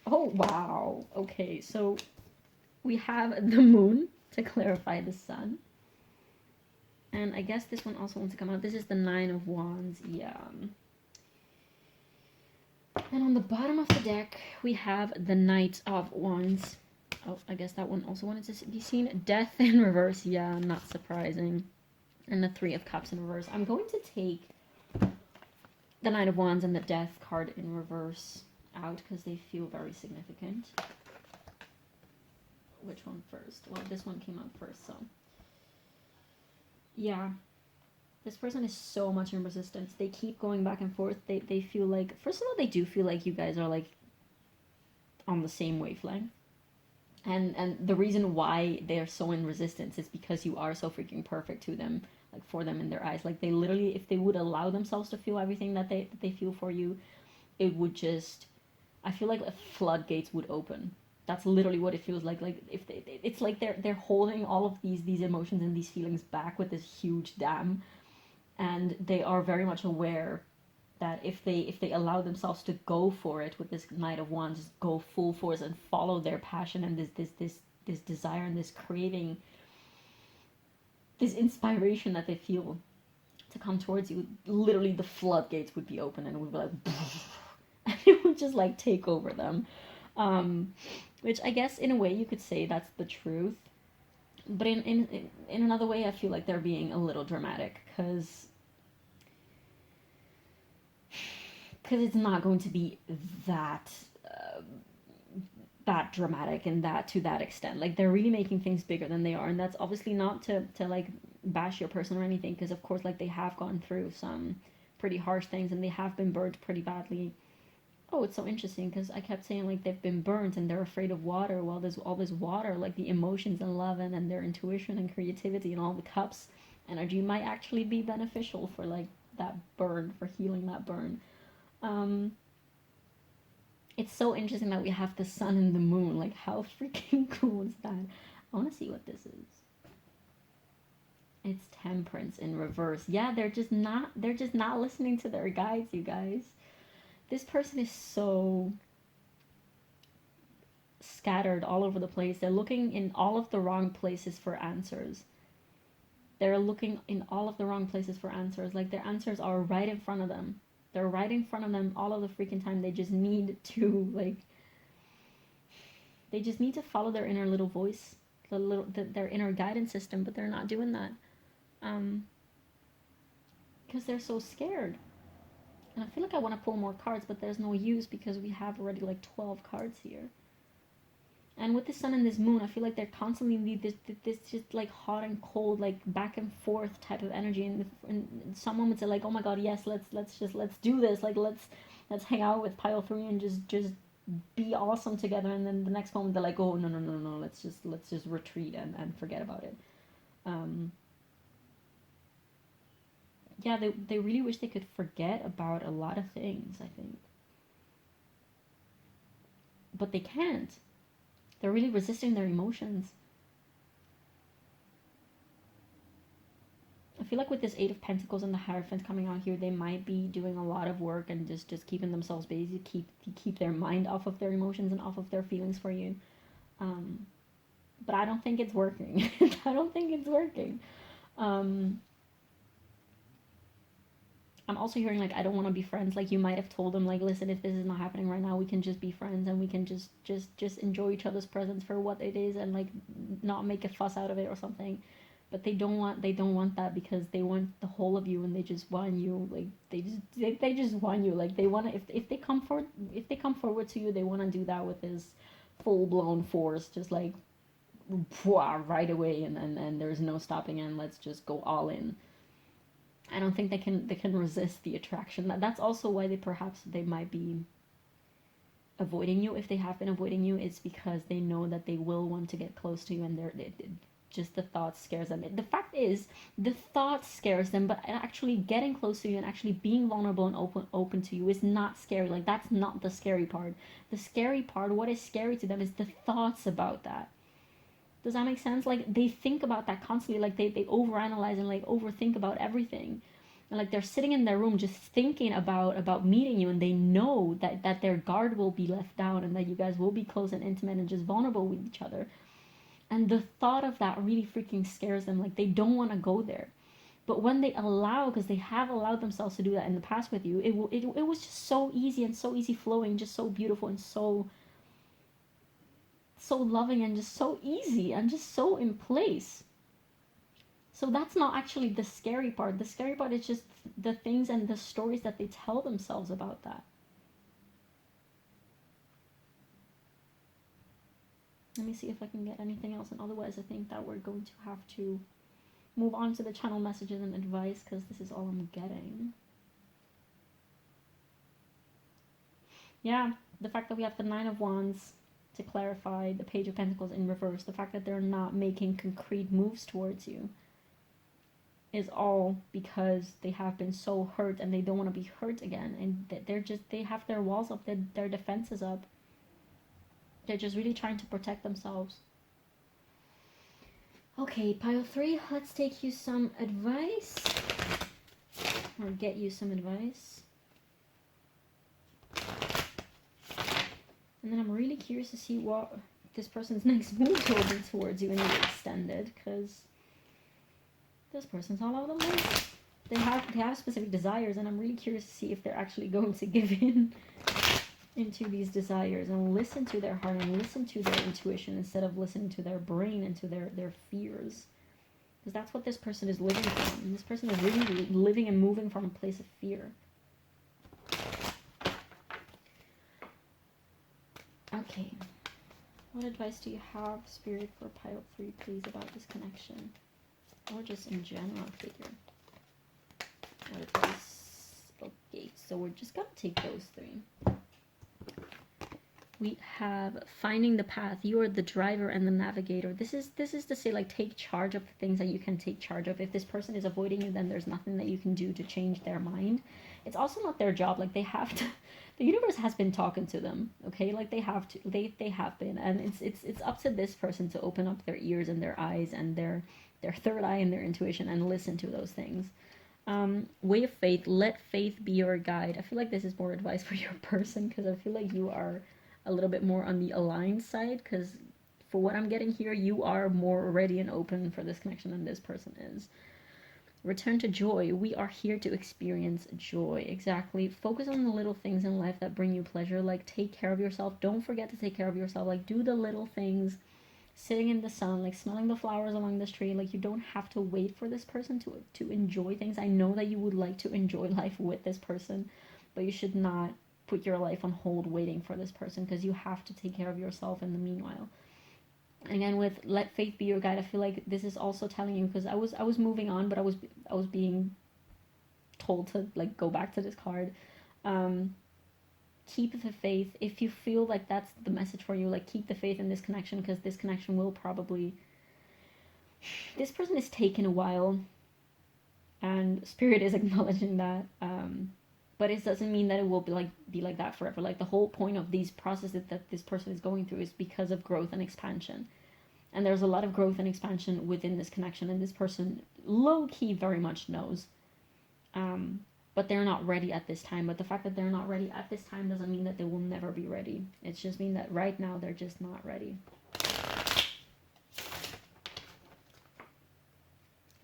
Oh, wow. Okay, so we have the Moon to clarify the Sun. And I guess this one also wants to come out. This is the Nine of Wands. Yeah. And on the bottom of the deck, we have the Knight of Wands. Oh, I guess that one also wanted to be seen. Death in reverse. Yeah, not surprising. And the Three of Cups in reverse. I'm going to take the Knight of Wands and the Death card in reverse out, because they feel very significant. Which one first? Well, this one came out first, so... Yeah. This person is so much in resistance. They keep going back and forth. They feel like... First of all, they do feel like you guys are, like, on the same wavelength. And the reason why they're so in resistance is because you are so freaking perfect to them, like, for them in their eyes. Like, they literally, if they would allow themselves to feel everything that they feel for you, it would just... I feel like floodgates would open. That's literally what it feels like. Like, if it's like they're holding all of these emotions and these feelings back with this huge dam, and they are very much aware that if they allow themselves to go for it with this Knight of Wands, just go full force and follow their passion and this desire and this craving, this inspiration that they feel to come towards you, literally the floodgates would be open, and it would be like, and it would just, like, take over them. Which I guess in a way you could say that's the truth. But in another way, I feel like they're being a little dramatic, because it's not going to be that that dramatic and that to that extent. Like, they're really making things bigger than they are, and that's obviously not to like bash your person or anything, because of course, like, they have gone through some pretty harsh things and they have been burned pretty badly. Oh, it's so interesting, because I kept saying, like, they've been burnt and they're afraid of water. Well, there's all this water, like the emotions and love and their intuition and creativity and all the cups energy might actually be beneficial for, like, that burn, for healing that burn. It's so interesting that we have the sun and the moon. Like, how freaking cool is that? I want to see what this is. It's Temperance in reverse. Yeah, they're just not listening to their guides, you guys. This person is so scattered all over the place. They're looking in all of the wrong places for answers. They're looking in all of the wrong places for answers. Like, their answers are right in front of them. They're right in front of them all of the freaking time. They just need to, like, they just need to follow their inner little voice, their inner guidance system, but they're not doing that. Because they're so scared. And I feel like I want to pull more cards, but there's no use because we have already like 12 cards here. And with the sun and this moon, I feel like they're constantly need this just like hot and cold, like back and forth type of energy. And some moments are like, oh my god, yes, let's do this. Like, let's hang out with pile 3 and just be awesome together. And then the next moment they're like, oh no, let's just retreat and forget about it. Yeah, they really wish they could forget about a lot of things, I think. But they can't. They're really resisting their emotions. I feel like with this 8 of Pentacles and the Hierophant coming out here, they might be doing a lot of work and just keeping themselves busy, keep their mind off of their emotions and off of their feelings for you. But I don't think it's working. I don't think it's working. I'm also hearing, like, I don't want to be friends. Like, you might have told them, like, listen, if this is not happening right now, we can just be friends and we can just enjoy each other's presence for what it is and, like, not make a fuss out of it or something. But they don't want that, because they want the whole of you and they just want you. Like, they just want you. Like, they want to, if they come forward to you, they want to do that with this full-blown force, just like right away, and there's no stopping, and let's just go all in. I don't think they can resist the attraction. That's also why they might be avoiding you. If they have been avoiding you, it's because they know that they will want to get close to you, and just the thought scares them. The fact is, the thought scares them, but actually getting close to you and actually being vulnerable and open to you is not scary. Like, that's not the scary part. The scary part, what is scary to them, is the thoughts about that. Does that make sense? Like, they think about that constantly. Like, they overanalyze and, like, overthink about everything. And, like, they're sitting in their room just thinking about meeting you, and they know that their guard will be left down and that you guys will be close and intimate and just vulnerable with each other. And the thought of that really freaking scares them. Like, they don't want to go there. But when they allow, because they have allowed themselves to do that in the past with you, it was just so easy and so easy flowing, just so beautiful and so loving and just so easy and just so in place. So that's not actually the scary part. The scary part is just the things and the stories that they tell themselves about that. Let me see if I can get anything else, and otherwise I think that we're going to have to move on to the channel messages and advice, because this is all I'm getting. Yeah, the fact that we have the 9 of Wands to clarify, the Page of Pentacles in reverse, the fact that they're not making concrete moves towards you is all because they have been so hurt and they don't want to be hurt again, and they have their walls up, their defenses up. They're just really trying to protect themselves. Okay, pile 3, let's take you some advice, or get you some advice. And then I'm really curious to see what this person's next move will be towards you, and you extended, because this person's all over the place. They have specific desires, and I'm really curious to see if they're actually going to give in. into these desires and listen to their heart and listen to their intuition instead of listening to their brain and to their fears. Because that's what this person is living from. And this person is really living and moving from a place of fear. Okay. What advice do you have, Spirit, for pile 3, please, about this connection? Or just in general, figure. What advice? Okay, so we're just going to take those 3. We have finding the path. You are the driver and the navigator. This is to say, like, take charge of the things that you can take charge of. If this person is avoiding you, then there's nothing that you can do to change their mind. It's also not their job. Like, they have to. The universe has been talking to them. Okay, like they have to. They have been, and it's up to this person to open up their ears and their eyes and their third eye and their intuition and listen to those things. Way of faith. Let faith be your guide. I feel like this is more advice for your person, because I feel like you are a little bit more on the aligned side, because for what I'm getting here, you are more ready and open for this connection than this person is. Return to joy. We are here to experience joy. Exactly. Focus on the little things in life that bring you pleasure. Like, take care of yourself. Don't forget to take care of yourself. Like, do the little things. Sitting in the sun, like smelling the flowers along the street. Like, you don't have to wait for this person to enjoy things. I know that you would like to enjoy life with this person, but you should not put your life on hold waiting for this person, because you have to take care of yourself in the meanwhile. Again, with let faith be your guide, I feel like this is also telling you, because I was moving on, but I was being told to, like, go back to this card. Keep the faith. If you feel like that's the message for you, like, keep the faith in this connection, because this connection will probably, this person is taking a while, and Spirit is acknowledging that. But it doesn't mean that it will be like that forever. Like, the whole point of these processes that this person is going through is because of growth and expansion. And there's a lot of growth and expansion within this connection, and this person low-key very much knows. But they're not ready at this time. But the fact that they're not ready at this time doesn't mean that they will never be ready. It's just mean that right now they're just not ready.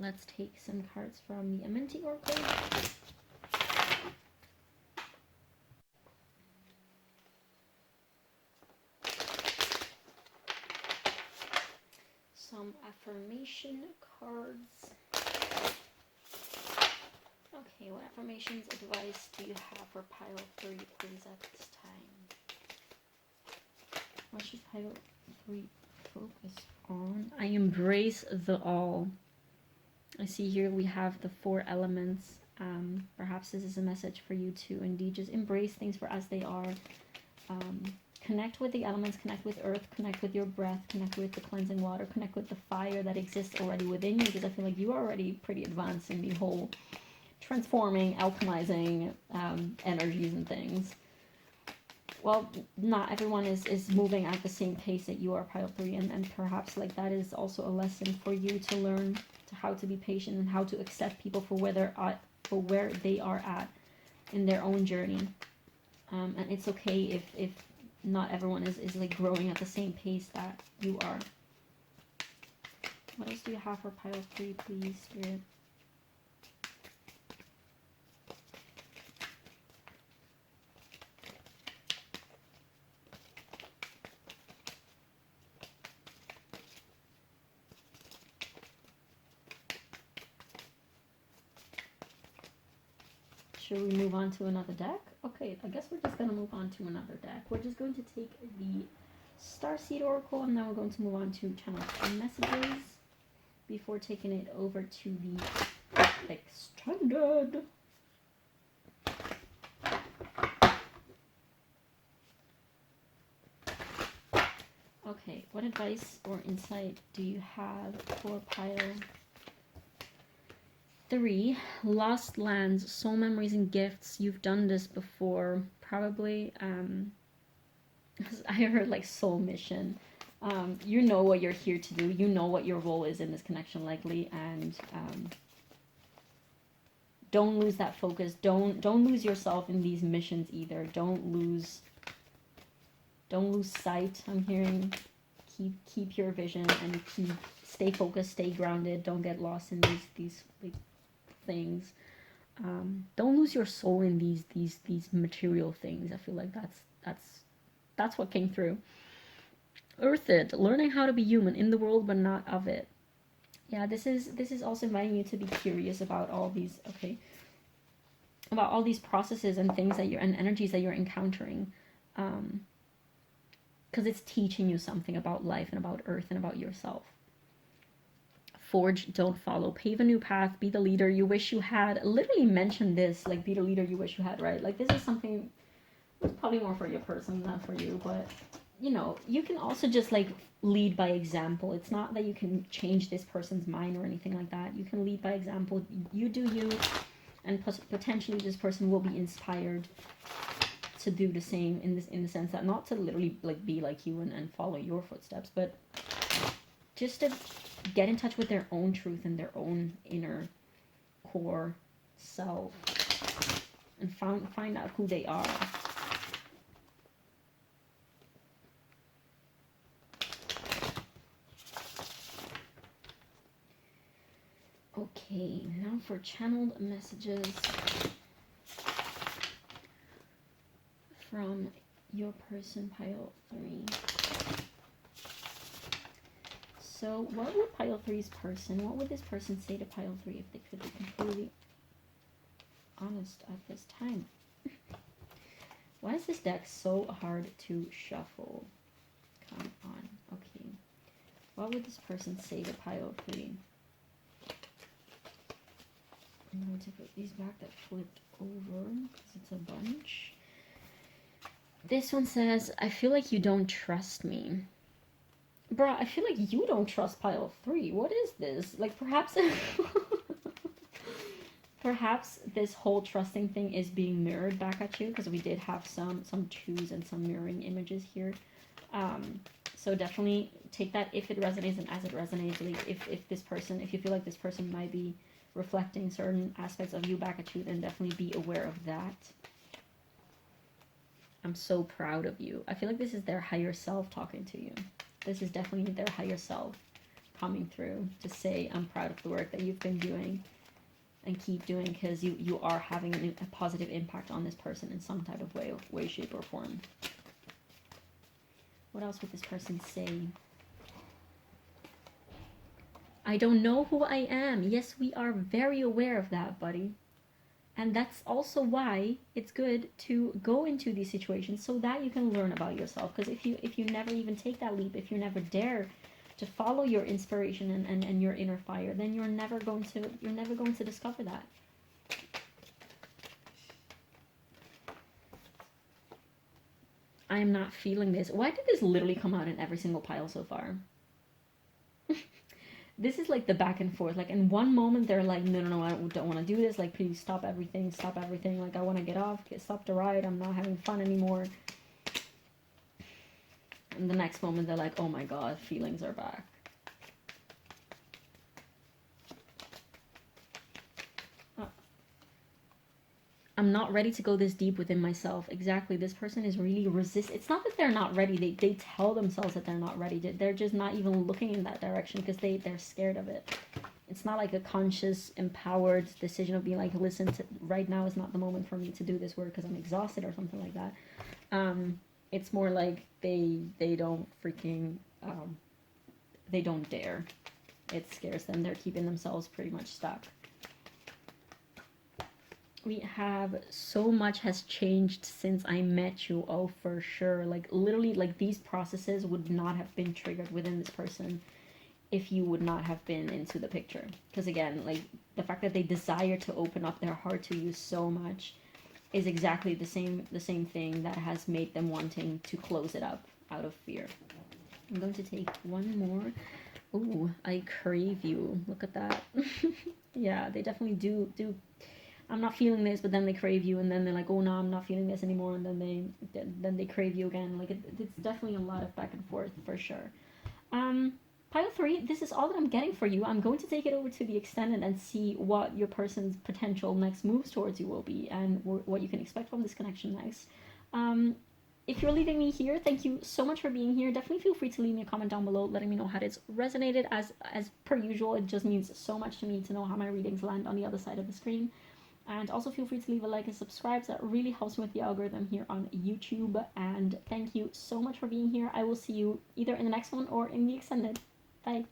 Let's take some cards from the Amenti Oracle. Some affirmation cards. Okay, what affirmations, advice do you have for pile 3, please, at this time? What should pile 3 focus on? I embrace the all. I see here we have the 4 elements. Perhaps this is a message for you to indeed just embrace things for as they are. Connect with the elements, connect with earth, connect with your breath, connect with the cleansing water, connect with the fire that exists already within you, because I feel like you are already pretty advanced in the whole transforming, alchemizing energies and things. Well, not everyone is moving at the same pace that you are, pile 3, and perhaps, like, that is also a lesson for you to learn to how to be patient and how to accept people for where they are at in their own journey. And it's okay if not everyone is like growing at the same pace that you are. What else do you have for pile 3, please, Spirit? Should we move on to another deck? Okay, I guess we're just going to move on to another deck. We're just going to take the Starseed Oracle, and then we're going to move on to channel messages before taking it over to the extended. Okay, what advice or insight do you have for pile 3? Lost lands, soul memories and gifts. You've done this before, probably. I heard like soul mission. You know what you're here to do. You know what your role is in this connection, likely, and don't lose that focus. Don't lose yourself in these missions either. Don't lose sight. I'm hearing keep your vision and stay focused, stay grounded. Don't get lost in these like don't lose your soul in these material things. I feel like That's what came through. Earthed, learning how to be human in the world but not of it. Yeah, this is also inviting you to be curious about all these, okay, about all these processes and things that you're, and energies that you're encountering, because it's teaching you something about life and about earth and about yourself. Forge, don't follow, pave a new path, be the leader you wish you had. Literally mention this, like, be the leader you wish you had, right? Like, this is something that's probably more for your person than for you, but you know, you can also just like lead by example. It's not that you can change this person's mind or anything like that. You can lead by example. You do you, and potentially this person will be inspired to do the same in the sense that not to literally like be like you and follow your footsteps, but just to get in touch with their own truth and their own inner core self and find out who they are. Okay, now for channeled messages from your person, pile 3. So what would pile 3's person, what would this person say to pile 3 if they could be completely honest at this time? Why is this deck so hard to shuffle? Come on. Okay. What would this person say to pile 3? I'm going to put these back that flipped over because it's a bunch. This one says, I feel like you don't trust me. Bruh, I feel like you don't trust pile 3. What is this? Like, perhaps perhaps this whole trusting thing is being mirrored back at you, because we did have some 2s and some mirroring images here. So definitely take that if it resonates and as it resonates. Like, if this person, if you feel like this person might be reflecting certain aspects of you back at you, then definitely be aware of that. I'm so proud of you. I feel like this is their higher self talking to you. This is definitely their higher self coming through to say, I'm proud of the work that you've been doing and keep doing, because you are having a positive impact on this person in some type of way, shape, or form. What else would this person say? I don't know who I am. Yes, we are very aware of that, buddy. And that's also why it's good to go into these situations so that you can learn about yourself. Because if you never even take that leap, if you never dare to follow your inspiration and your inner fire, then you're never going to discover that. I am not feeling this. Why did this literally come out in every single pile so far? This is like the back and forth. Like, in one moment they're like, no, I don't want to do this. Like, please stop everything. Like, I want to get off. Stop the ride. I'm not having fun anymore. And the next moment they're like, oh my god, feelings are back. I'm not ready to go this deep within myself. Exactly. This person is really It's not that they're not ready. They tell themselves that they're not ready. They're just not even looking in that direction because they're scared of it. It's not like a conscious, empowered decision of being like, listen, right now is not the moment for me to do this work because I'm exhausted or something like that. It's more like they don't freaking, they don't dare. It scares them. They're keeping themselves pretty much stuck. We have so much has changed since I met you. Oh, for sure. Like, literally, like, these processes would not have been triggered within this person if you would not have been into the picture. Because again, like, the fact that they desire to open up their heart to you so much is exactly the same thing that has made them wanting to close it up out of fear. I'm going to take one more. Ooh, I crave you. Look at that. Yeah, they definitely do. I'm not feeling this, but then they crave you, and then they're like, oh no, I'm not feeling this anymore, and then they crave you again. Like, it's definitely a lot of back and forth for sure. Pile 3, this is all that I'm getting for you. I'm going to take it over to the extended and see what your person's potential next moves towards you will be, and what you can expect from this connection next. If you're leaving me here, thank you so much for being here. Definitely feel free to leave me a comment down below, letting me know how it's resonated. As per usual, it just means so much to me to know how my readings land on the other side of the screen. And also feel free to leave a like and subscribe. That really helps me with the algorithm here on YouTube. And thank you so much for being here. I will see you either in the next one or in the extended. Bye.